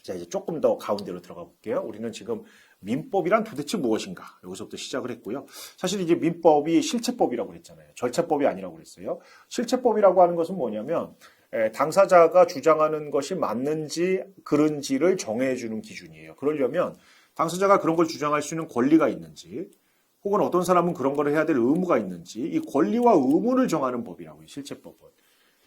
자, 이제 조금 더 가운데로 들어가 볼게요. 우리는 지금 민법이란 도대체 무엇인가? 여기서부터 시작을 했고요. 사실 이제 민법이 실체법이라고 했잖아요. 절차법이 아니라고 그랬어요. 실체법이라고 하는 것은 뭐냐면 당사자가 주장하는 것이 맞는지 그른지를 정해주는 기준이에요. 그러려면 당사자가 그런 걸 주장할 수 있는 권리가 있는지 혹은 어떤 사람은 그런 걸 해야 될 의무가 있는지 이 권리와 의무를 정하는 법이라고요. 실체법은.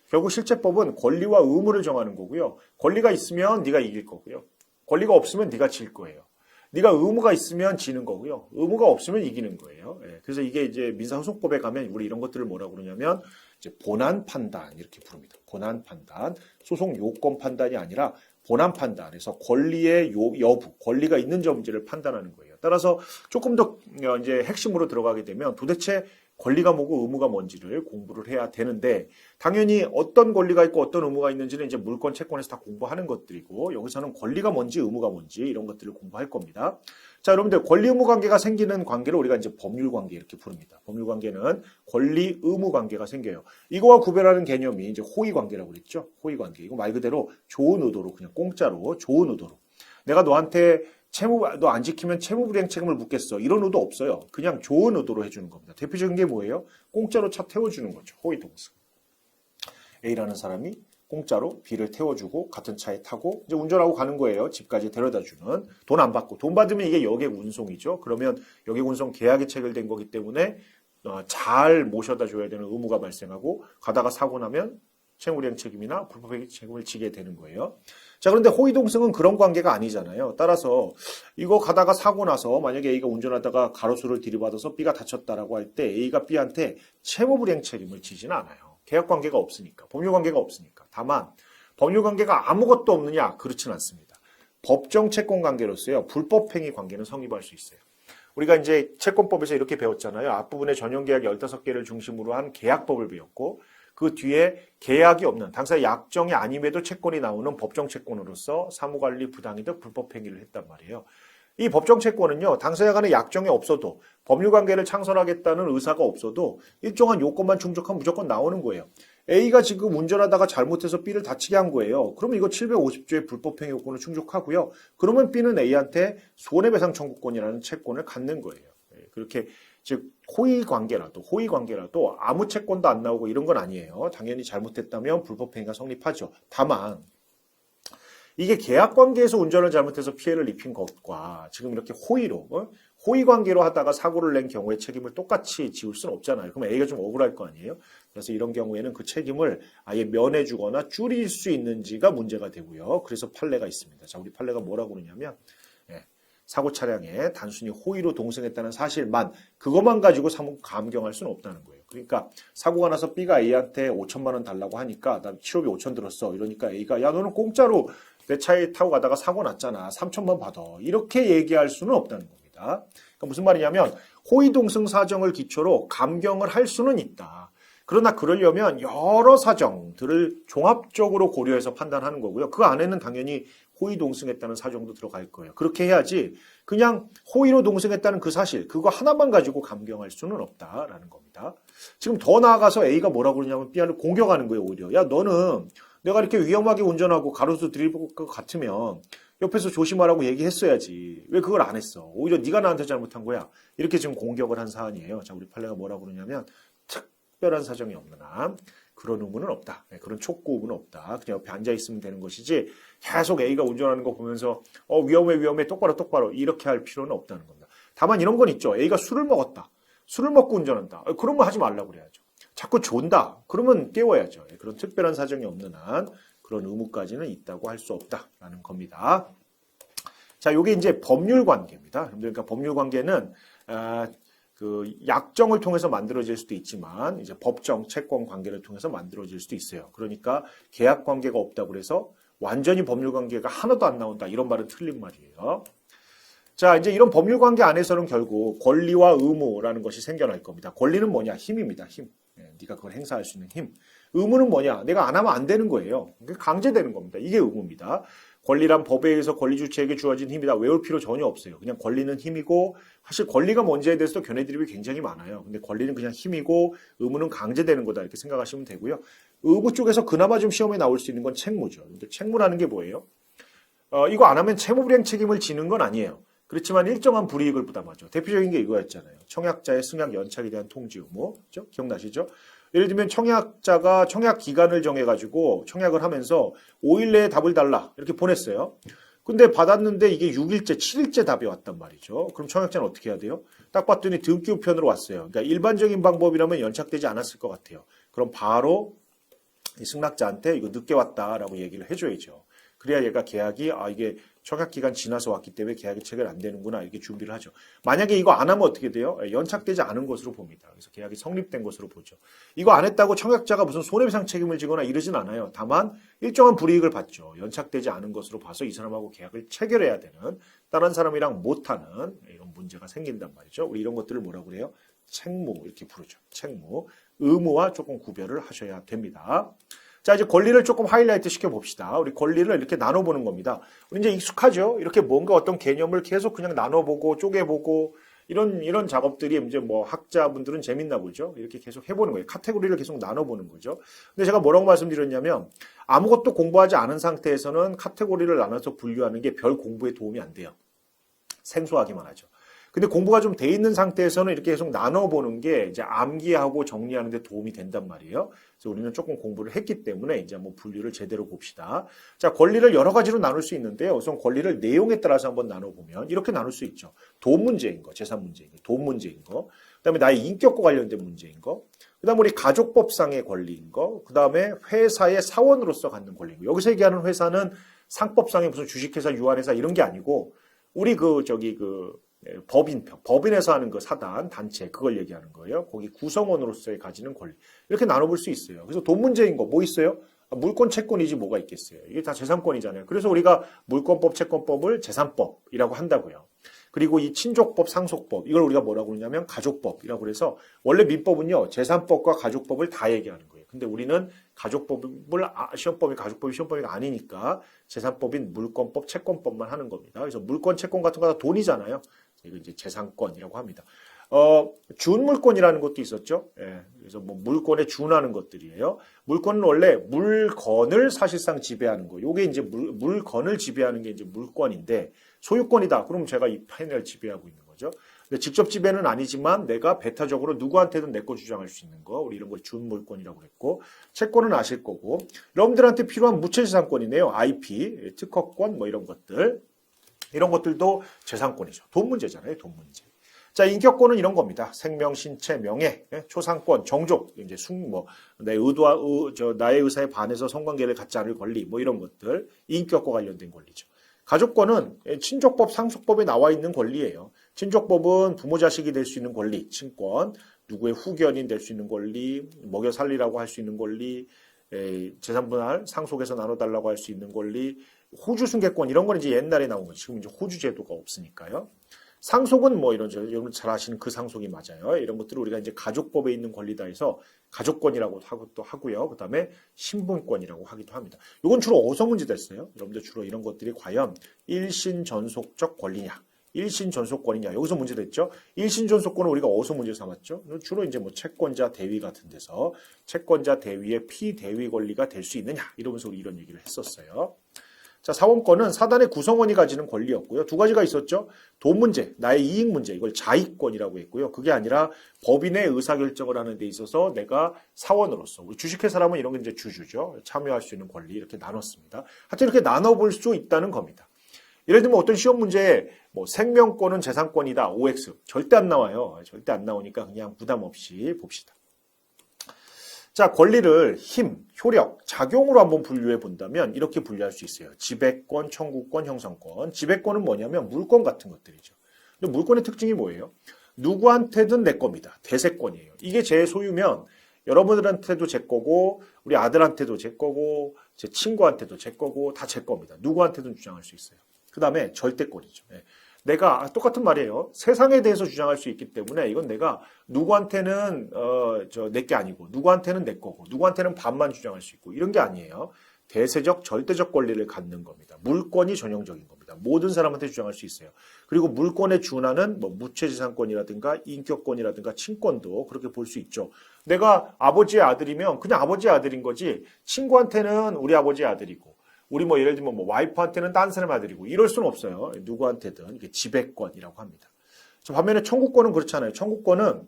결국 실체법은 권리와 의무를 정하는 거고요. 권리가 있으면 네가 이길 거고요. 권리가 없으면 네가 질 거예요. 네가 의무가 있으면 지는 거고요. 의무가 없으면 이기는 거예요. 그래서 이게 이제 민사소송법에 가면 우리 이런 것들을 뭐라고 그러냐면 이제 본안 판단 이렇게 부릅니다. 본안 판단, 소송 요건 판단이 아니라 본안 판단에서 권리의 여부, 권리가 있는지 없는지를 판단하는 거예요. 따라서 조금 더 이제 핵심으로 들어가게 되면 도대체 권리가 뭐고 의무가 뭔지를 공부를 해야 되는데 당연히 어떤 권리가 있고 어떤 의무가 있는지는 이제 물권, 채권에서 다 공부하는 것들이고 여기서는 권리가 뭔지 의무가 뭔지 이런 것들을 공부할 겁니다. 자, 여러분들 권리 의무 관계가 생기는 관계를 우리가 이제 법률 관계 이렇게 부릅니다. 법률 관계는 권리 의무 관계가 생겨요. 이거와 구별하는 개념이 이제 호의 관계라고 그랬죠. 호의 관계. 이거 말 그대로 좋은 의도로 그냥 공짜로 좋은 의도로 내가 너한테 너 안 지키면 채무불이행 책임을 묻겠어. 이런 의도 없어요. 그냥 좋은 의도로 해주는 겁니다. 대표적인 게 뭐예요? 공짜로 차 태워주는 거죠. 호의동승. A라는 사람이 공짜로 B를 태워주고 같은 차에 타고 이제 운전하고 가는 거예요. 집까지 데려다주는. 돈 안 받고. 돈 받으면 이게 여객 운송이죠. 그러면 여객 운송 계약이 체결된 거기 때문에 잘 모셔다 줘야 되는 의무가 발생하고 가다가 사고 나면 채무불이행 책임이나 불법행위 책임을 지게 되는 거예요. 자, 그런데 호의동승은 그런 관계가 아니잖아요. 따라서 이거 가다가 사고 나서 만약에 A가 운전하다가 가로수를 들이받아서 B가 다쳤다라고 할 때 A가 B한테 채무불이행 책임을 지지는 않아요. 계약관계가 없으니까, 법률관계가 없으니까. 다만 법률관계가 아무것도 없느냐? 그렇지는 않습니다. 법정 채권관계로서요. 불법행위 관계는 성립할 수 있어요. 우리가 이제 채권법에서 이렇게 배웠잖아요. 앞부분에 전용계약 15개를 중심으로 한 계약법을 배웠고 그 뒤에 계약이 없는 당사자 약정이 아님에도 채권이 나오는 법정 채권으로서 사무관리 부당이득 불법행위를 했단 말이에요. 이 법정 채권은요. 당사자 간의 약정이 없어도 법률관계를 창설하겠다는 의사가 없어도 일정한 요건만 충족하면 무조건 나오는 거예요. A가 지금 운전하다가 잘못해서 B를 다치게 한 거예요. 그러면 이거 750조의 불법행위 요건을 충족하고요. 그러면 B는 A한테 손해배상 청구권이라는 채권을 갖는 거예요. 그렇게 즉 호의관계라도 아무 채권도 안 나오고 이런 건 아니에요. 당연히 잘못했다면 불법행위가 성립하죠. 다만 이게 계약관계에서 운전을 잘못해서 피해를 입힌 것과 지금 이렇게 호의관계로 하다가 사고를 낸 경우의 책임을 똑같이 지울 수는 없잖아요. 그럼 A가 좀 억울할 거 아니에요. 그래서 이런 경우에는 그 책임을 아예 면해주거나 줄일 수 있는지가 문제가 되고요. 그래서 판례가 있습니다. 자, 우리 판례가 뭐라고 그러냐면 사고 차량에 단순히 호의로 동승했다는 사실만 그것만 가지고 감경할 수는 없다는 거예요. 그러니까 사고가 나서 B가 A한테 5천만 원 달라고 하니까 나 치료비 5천 들었어. 이러니까 A가 야 너는 공짜로 내 차에 타고 가다가 사고 났잖아. 3천만 받아. 이렇게 얘기할 수는 없다는 겁니다. 그러니까 무슨 말이냐면 호의 동승 사정을 기초로 감경을 할 수는 있다. 그러나 그러려면 여러 사정들을 종합적으로 고려해서 판단하는 거고요. 그 안에는 당연히 호의 동승했다는 사정도 들어갈 거예요. 그렇게 해야지 그냥 호의로 동승했다는 그 사실 그거 하나만 가지고 감경할 수는 없다라는 겁니다. 지금 더 나아가서 A가 뭐라고 그러냐면 B를 공격하는 거예요. 오히려 야 너는 내가 이렇게 위험하게 운전하고 가로수 들이볼 것 같으면 옆에서 조심하라고 얘기했어야지. 왜 그걸 안 했어? 오히려 네가 나한테 잘못한 거야. 이렇게 지금 공격을 한 사안이에요. 자, 우리 판례가 뭐라고 그러냐면 특별한 사정이 없는 한 그런 의무는 없다. 그런 촉구 의무는 없다. 그냥 옆에 앉아있으면 되는 것이지 계속 A가 운전하는 거 보면서 위험해 똑바로 이렇게 할 필요는 없다는 겁니다. 다만 이런 건 있죠. A가 술을 먹었다. 술을 먹고 운전한다. 그런 거 하지 말라고 그래야죠. 자꾸 존다. 그러면 깨워야죠. 그런 특별한 사정이 없는 한 그런 의무까지는 있다고 할 수 없다라는 겁니다. 자, 이게 이제 법률 관계입니다. 그러니까 법률 관계는 그 약정을 통해서 만들어질 수도 있지만 이제 법정 채권 관계를 통해서 만들어질 수도 있어요. 그러니까 계약 관계가 없다고 해서 완전히 법률 관계가 하나도 안 나온다 이런 말은 틀린 말이에요. 자, 이제 이런 법률 관계 안에서는 결국 권리와 의무라는 것이 생겨날 겁니다. 권리는 뭐냐? 힘입니다. 힘. 네가 그걸 행사할 수 있는 힘. 의무는 뭐냐? 내가 안 하면 안 되는 거예요. 강제되는 겁니다. 이게 의무입니다. 권리란 법에 의해서 권리 주체에게 주어진 힘이다. 외울 필요 전혀 없어요. 그냥 권리는 힘이고 사실 권리가 뭔지에 대해서도 견해 드립이 굉장히 많아요. 근데 권리는 그냥 힘이고 의무는 강제되는 거다 이렇게 생각하시면 되고요. 의무 쪽에서 그나마 좀 시험에 나올 수 있는 건 책무죠. 근데 책무라는 게 뭐예요? 이거 안 하면 채무불이행 책임을 지는 건 아니에요. 그렇지만 일정한 불이익을 부담하죠. 대표적인 게 이거였잖아요. 청약자의 승낙 연착에 대한 통지 의무. 그렇죠? 기억나시죠? 예를 들면 청약자가 청약 기간을 정해가지고 청약을 하면서 5일 내에 답을 달라 이렇게 보냈어요. 근데 받았는데 이게 6일째, 7일째 답이 왔단 말이죠. 그럼 청약자는 어떻게 해야 돼요? 딱 봤더니 등기 우편으로 왔어요. 그러니까 일반적인 방법이라면 연착되지 않았을 것 같아요. 그럼 바로 이 승낙자한테 이거 늦게 왔다라고 얘기를 해줘야죠. 그래야 얘가 계약이 이게 청약기간 지나서 왔기 때문에 계약이 체결 안 되는구나 이렇게 준비를 하죠. 만약에 이거 안 하면 어떻게 돼요? 연착되지 않은 것으로 봅니다. 그래서 계약이 성립된 것으로 보죠. 이거 안 했다고 청약자가 무슨 손해배상 책임을 지거나 이러진 않아요. 다만 일정한 불이익을 받죠. 연착되지 않은 것으로 봐서 이 사람하고 계약을 체결해야 되는 다른 사람이랑 못하는 이런 문제가 생긴단 말이죠. 우리 이런 것들을 뭐라고 그래요? 책무 이렇게 부르죠. 책무. 의무와 조금 구별을 하셔야 됩니다. 자, 이제 권리를 조금 하이라이트 시켜 봅시다. 우리 권리를 이렇게 나눠보는 겁니다. 우리 이제 익숙하죠? 이렇게 뭔가 어떤 개념을 계속 그냥 나눠보고 쪼개보고 이런 작업들이 이제 뭐 학자분들은 재밌나 보죠? 이렇게 계속 해보는 거예요. 카테고리를 계속 나눠보는 거죠. 근데 제가 뭐라고 말씀드렸냐면 아무것도 공부하지 않은 상태에서는 카테고리를 나눠서 분류하는 게 별 공부에 도움이 안 돼요. 생소하기만 하죠. 근데 공부가 좀 돼 있는 상태에서는 이렇게 계속 나눠보는 게 이제 암기하고 정리하는 데 도움이 된단 말이에요. 그래서 우리는 조금 공부를 했기 때문에 이제 한번 분류를 제대로 봅시다. 자, 권리를 여러 가지로 나눌 수 있는데요. 우선 권리를 내용에 따라서 한번 나눠보면 이렇게 나눌 수 있죠. 돈 문제인 거, 재산 문제인 거, 돈 문제인 거, 그다음에 나의 인격과 관련된 문제인 거, 그다음에 우리 가족법상의 권리인 거, 그다음에 회사의 사원으로서 갖는 권리인 거. 여기서 얘기하는 회사는 상법상의 무슨 주식회사, 유한회사 이런 게 아니고 우리 법인에서 하는 그 사단, 단체, 그걸 얘기하는 거예요. 거기 구성원으로서의 가지는 권리. 이렇게 나눠볼 수 있어요. 그래서 돈 문제인 거 뭐 있어요? 물권, 채권이지 뭐가 있겠어요. 이게 다 재산권이잖아요. 그래서 우리가 물권법, 채권법을 재산법이라고 한다고요. 그리고 이 친족법, 상속법, 이걸 우리가 뭐라고 그러냐면 가족법이라고 그래서 원래 민법은요, 재산법과 가족법을 다 얘기하는 거예요. 근데 우리는 가족법을, 시험법이 가족법이 시험법이 아니니까 재산법인 물권법, 채권법만 하는 겁니다. 그래서 물권, 채권 같은 거 다 돈이잖아요. 이거 이제 재산권이라고 합니다. 준물권이라는 것도 있었죠. 예, 그래서 뭐 물권에 준하는 것들이에요. 물권은 원래 물건을 사실상 지배하는 거. 요게 이제 물건을 지배하는 게 이제 물권인데 소유권이다. 그럼 제가 이 파인을 지배하고 있는 거죠. 근데 직접 지배는 아니지만 내가 배타적으로 누구한테든 내 거 주장할 수 있는 거. 우리 이런 걸 준물권이라고 그랬고 채권은 아실 거고 여러분들한테 필요한 무채재산권이네요. IP, 특허권 뭐 이런 것들. 이런 것들도 재산권이죠. 돈 문제잖아요. 돈 문제. 자, 인격권은 이런 겁니다. 생명, 신체, 명예, 초상권, 정족, 이제 내 나의 의사에 반해서 성관계를 갖지 않을 권리, 뭐 이런 것들, 인격과 관련된 권리죠. 가족권은 친족법, 상속법에 나와 있는 권리예요. 친족법은 부모 자식이 될 수 있는 권리, 친권, 누구의 후견인 될 수 있는 권리, 먹여 살리라고 할 수 있는 권리, 재산 분할, 상속에서 나눠달라고 할 수 있는 권리, 호주 승계권 이런 건 이제 옛날에 나온 거죠. 지금 이제 호주 제도가 없으니까요. 상속은 뭐 여러분 잘 아시는 그 상속이 맞아요. 이런 것들을 우리가 이제 가족법에 있는 권리다 해서 가족권이라고 하고요. 그다음에 신분권이라고 하기도 합니다. 이건 주로 어디서 문제 됐어요? 여러분들 주로 이런 것들이 과연 일신전속적 권리냐? 일신전속권이냐? 여기서 문제 됐죠? 일신전속권은 우리가 어디서 문제 삼았죠? 주로 이제 뭐 채권자 대위 같은 데서 채권자 대위의 피대위 권리가 될 수 있느냐? 이러면서 우리 이런 얘기를 했었어요. 자, 사원권은 사단의 구성원이 가지는 권리였고요. 두 가지가 있었죠. 돈 문제, 나의 이익 문제, 이걸 자익권이라고 했고요. 그게 아니라 법인의 의사결정을 하는 데 있어서 내가 사원으로서, 우리 주식회사라면 이런 게 이제 주주죠. 참여할 수 있는 권리 이렇게 나눴습니다. 하여튼 이렇게 나눠볼 수 있다는 겁니다. 예를 들면 어떤 시험 문제에 뭐 생명권은 재산권이다, OX. 절대 안 나와요. 절대 안 나오니까 그냥 부담 없이 봅시다. 자, 권리를 힘, 효력, 작용으로 한번 분류해 본다면 이렇게 분류할 수 있어요. 지배권, 청구권, 형성권. 지배권은 뭐냐면 물권 같은 것들이죠. 근데 물권의 특징이 뭐예요? 누구한테든 내 겁니다. 대세권이에요. 이게 제 소유면 여러분들한테도 제 거고 우리 아들한테도 제 거고 제 친구한테도 제 거고 다 제 겁니다. 누구한테든 주장할 수 있어요. 그 다음에 절대권이죠. 똑같은 말이에요. 세상에 대해서 주장할 수 있기 때문에 이건 내가 누구한테는 내 게 아니고 누구한테는 내 거고 누구한테는 반만 주장할 수 있고 이런 게 아니에요. 대세적 절대적 권리를 갖는 겁니다. 물권이 전형적인 겁니다. 모든 사람한테 주장할 수 있어요. 그리고 물권에 준하는 뭐 무체지상권이라든가 인격권이라든가 친권도 그렇게 볼 수 있죠. 내가 아버지의 아들이면 그냥 아버지의 아들인 거지 친구한테는 우리 아버지의 아들이고 우리 뭐 예를 들면 뭐 와이프한테는 딴 사람 아들이고 이럴 수는 없어요. 누구한테든 이게 지배권이라고 합니다. 반면에 청구권은 그렇잖아요. 청구권은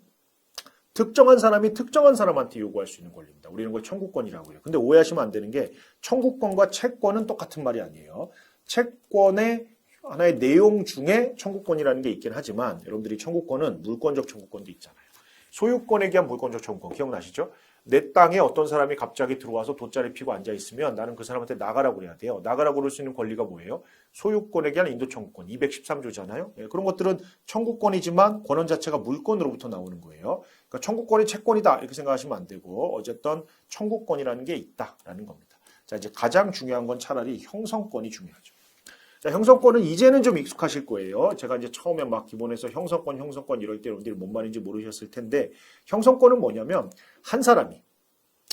특정한 사람이 특정한 사람한테 요구할 수 있는 권리입니다. 우리는 그걸 청구권이라고 해요. 근데 오해하시면 안 되는 게 청구권과 채권은 똑같은 말이 아니에요. 채권의 하나의 내용 중에 청구권이라는 게 있긴 하지만 여러분들이 청구권은 물권적 청구권도 있잖아요. 소유권에 대한 물권적 청구권 기억나시죠? 내 땅에 어떤 사람이 갑자기 들어와서 돗자리 피고 앉아있으면 나는 그 사람한테 나가라고 그래야 돼요. 나가라고 그럴 수 있는 권리가 뭐예요? 소유권에 대한 인도청구권 213조잖아요. 그런 것들은 청구권이지만 권한 자체가 물권으로부터 나오는 거예요. 그러니까 청구권이 채권이다 이렇게 생각하시면 안 되고 어쨌든 청구권이라는 게 있다라는 겁니다. 자, 이제 가장 중요한 건 차라리 형성권이 중요하죠. 자, 형성권은 이제는 좀 익숙하실 거예요. 제가 이제 처음에 막 기본에서 형성권 이럴 때 여러분들이 뭔 말인지 모르셨을 텐데 형성권은 뭐냐면 한 사람이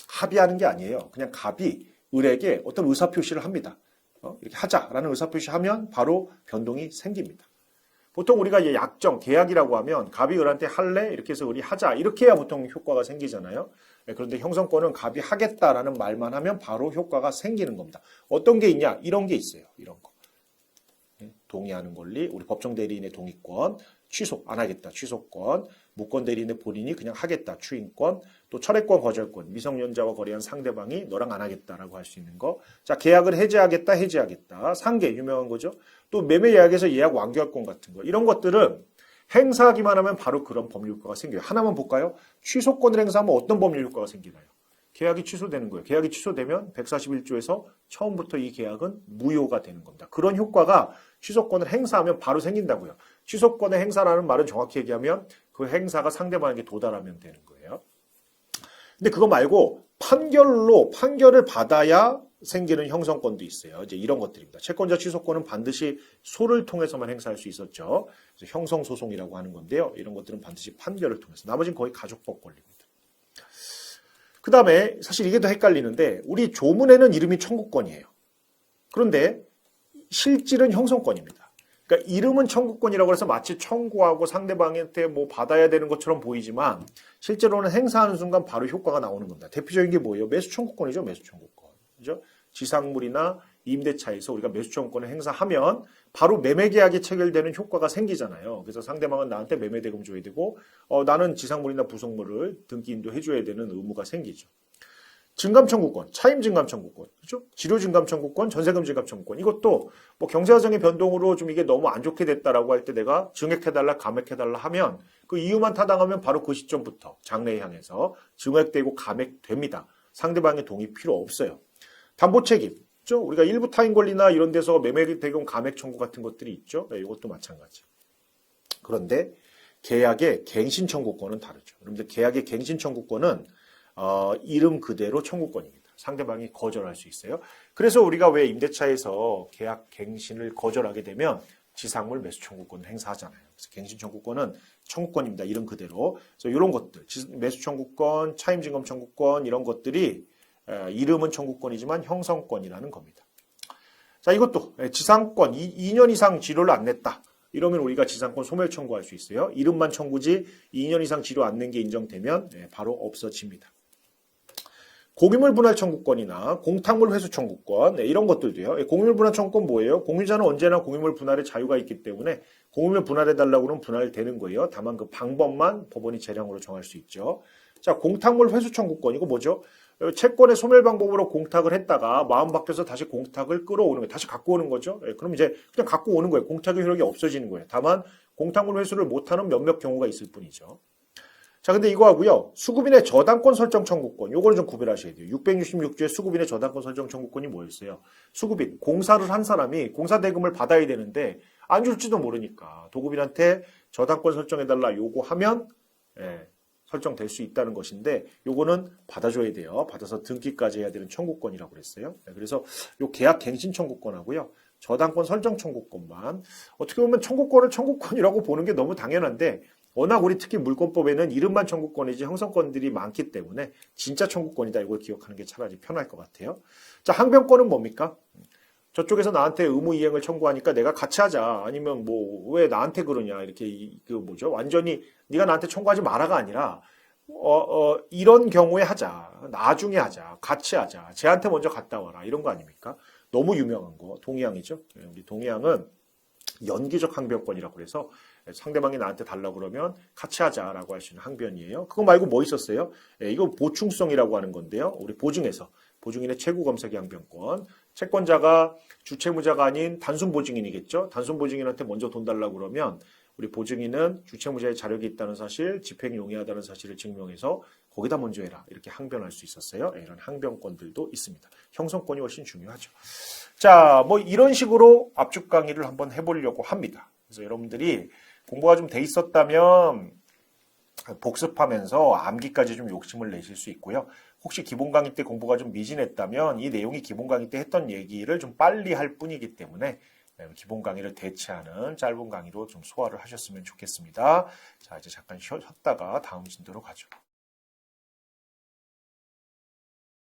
합의하는 게 아니에요. 그냥 갑이 을에게 어떤 의사표시를 합니다. 이렇게 하자라는 의사표시하면 바로 변동이 생깁니다. 보통 우리가 약정, 계약이라고 하면 갑이 을한테 할래? 이렇게 해서 을이 하자. 이렇게 해야 보통 효과가 생기잖아요. 그런데 형성권은 갑이 하겠다라는 말만 하면 바로 효과가 생기는 겁니다. 어떤 게 있냐? 이런 게 있어요. 이런 거. 동의하는 권리, 우리 법정 대리인의 동의권, 취소 안 하겠다, 취소권, 무권 대리인의 본인이 그냥 하겠다, 추인권, 또 철회권, 거절권, 미성년자와 거래한 상대방이 너랑 안 하겠다라고 할 수 있는 거. 자, 계약을 해지하겠다, 상계 유명한 거죠. 또 매매 예약에서 예약 완결 권 같은 거. 이런 것들은 행사하기만 하면 바로 그런 법률 효과가 생겨요. 하나만 볼까요? 취소권을 행사하면 어떤 법률 효과가 생기나요? 계약이 취소되는 거예요. 계약이 취소되면 141조에서 처음부터 이 계약은 무효가 되는 겁니다. 그런 효과가 취소권을 행사하면 바로 생긴다고요. 취소권의 행사라는 말은 정확히 얘기하면 그 행사가 상대방에게 도달하면 되는 거예요. 근데 그거 말고 판결을 받아야 생기는 형성권도 있어요. 이제 이런 것들입니다. 채권자 취소권은 반드시 소를 통해서만 행사할 수 있었죠. 그래서 형성소송이라고 하는 건데요. 이런 것들은 반드시 판결을 통해서. 나머지는 거의 가족법 권리입니다. 그 다음에 사실 이게 더 헷갈리는데 우리 조문에는 이름이 청구권이에요. 그런데 실질은 형성권입니다. 그러니까 이름은 청구권이라고 해서 마치 청구하고 상대방한테 뭐 받아야 되는 것처럼 보이지만 실제로는 행사하는 순간 바로 효과가 나오는 겁니다. 대표적인 게 뭐예요? 매수 청구권이죠. 매수 청구권. 그죠? 지상물이나 임대차에서 우리가 매수 청구권을 행사하면 바로 매매 계약이 체결되는 효과가 생기잖아요. 그래서 상대방은 나한테 매매 대금 줘야 되고 나는 지상물이나 부속물을 등기 인도해 줘야 되는 의무가 생기죠. 증감 청구권, 차임 증감 청구권, 그렇죠? 지료 증감 청구권, 전세금 증감 청구권. 이것도 뭐 경제 사정의 변동으로 좀 이게 너무 안 좋게 됐다라고 할 때 내가 증액해달라, 감액해달라 하면 그 이유만 타당하면 바로 그 시점부터 장래에 향해서 증액되고 감액됩니다. 상대방의 동의 필요 없어요. 담보 책임, 그렇죠? 우리가 일부 타인 권리나 이런 데서 매매 대금 감액 청구 같은 것들이 있죠. 네, 이것도 마찬가지. 그런데 계약의 갱신 청구권은 다르죠. 여러분들 계약의 갱신 청구권은 이름 그대로 청구권입니다. 상대방이 거절할 수 있어요. 그래서 우리가 왜 임대차에서 계약 갱신을 거절하게 되면 지상물 매수 청구권을 행사하잖아요. 그래서 갱신 청구권은 청구권입니다. 이름 그대로. 그래서 이런 것들, 매수 청구권, 차임 증감 청구권 이런 것들이 이름은 청구권이지만 형성권이라는 겁니다. 자, 이것도 지상권 2년 이상 지료를 안 냈다. 이러면 우리가 지상권 소멸 청구할 수 있어요. 이름만 청구지 2년 이상 지료 안 낸 게 인정되면 바로 없어집니다. 공유물 분할 청구권이나 공탁물 회수 청구권 이런 것들도요. 공유물 분할 청구권 뭐예요? 공유자는 언제나 공유물 분할의 자유가 있기 때문에 공유물 분할해달라고 하면 분할되는 거예요. 다만 그 방법만 법원이 재량으로 정할 수 있죠. 자, 공탁물 회수 청구권 이거 뭐죠? 채권의 소멸 방법으로 공탁을 했다가 마음 바뀌어서 다시 공탁을 끌어오는 거예요. 다시 갖고 오는 거죠. 그럼 이제 그냥 갖고 오는 거예요. 공탁의 효력이 없어지는 거예요. 다만 공탁물 회수를 못하는 몇몇 경우가 있을 뿐이죠. 자, 근데 이거 하고요. 수급인의 저당권 설정 청구권. 요거를 좀 구별하셔야 돼요. 666조의 수급인의 저당권 설정 청구권이 뭐였어요? 수급인, 공사를 한 사람이 공사 대금을 받아야 되는데 안 줄지도 모르니까 도급인한테 저당권 설정해달라 요구하면 설정될 수 있다는 것인데 요거는 받아줘야 돼요. 받아서 등기까지 해야 되는 청구권이라고 그랬어요. 그래서 요 계약 갱신 청구권하고요. 저당권 설정 청구권만. 어떻게 보면 청구권을 청구권이라고 보는 게 너무 당연한데 워낙 우리 특히 물권법에는 이름만 청구권이지 형성권들이 많기 때문에 진짜 청구권이다 이걸 기억하는 게 차라리 편할 것 같아요. 자, 항변권은 뭡니까? 저쪽에서 나한테 의무 이행을 청구하니까 내가 같이 하자. 아니면 뭐 왜 나한테 그러냐 이렇게 그 뭐죠? 완전히 네가 나한테 청구하지 마라가 아니라 이런 경우에 하자. 나중에 하자. 같이 하자. 쟤한테 먼저 갔다 와라. 이런 거 아닙니까? 너무 유명한 거 동의항이죠. 우리 동의항은 연기적 항변권이라고 그래서 상대방이 나한테 달라고 그러면 같이 하자라고 할 수 있는 항변이에요. 그거 말고 뭐 있었어요? 이거 보충성이라고 하는 건데요. 우리 보증에서 보증인의 최고 검색의 항변권. 채권자가 주채무자가 아닌 단순 보증인이겠죠. 단순 보증인한테 먼저 돈 달라고 그러면 우리 보증인은 주채무자의 자력이 있다는 사실, 집행이 용이하다는 사실을 증명해서 거기다 먼저 해라. 이렇게 항변할 수 있었어요. 이런 항변권들도 있습니다. 형성권이 훨씬 중요하죠. 자, 뭐 이런 식으로 압축 강의를 한번 해보려고 합니다. 그래서 여러분들이 공부가 좀 돼 있었다면 복습하면서 암기까지 좀 욕심을 내실 수 있고요. 혹시 기본 강의 때 공부가 좀 미진했다면 이 내용이 기본 강의 때 했던 얘기를 좀 빨리 할 뿐이기 때문에 기본 강의를 대체하는 짧은 강의로 좀 소화를 하셨으면 좋겠습니다. 자, 이제 잠깐 쉬었다가 다음 진도로 가죠.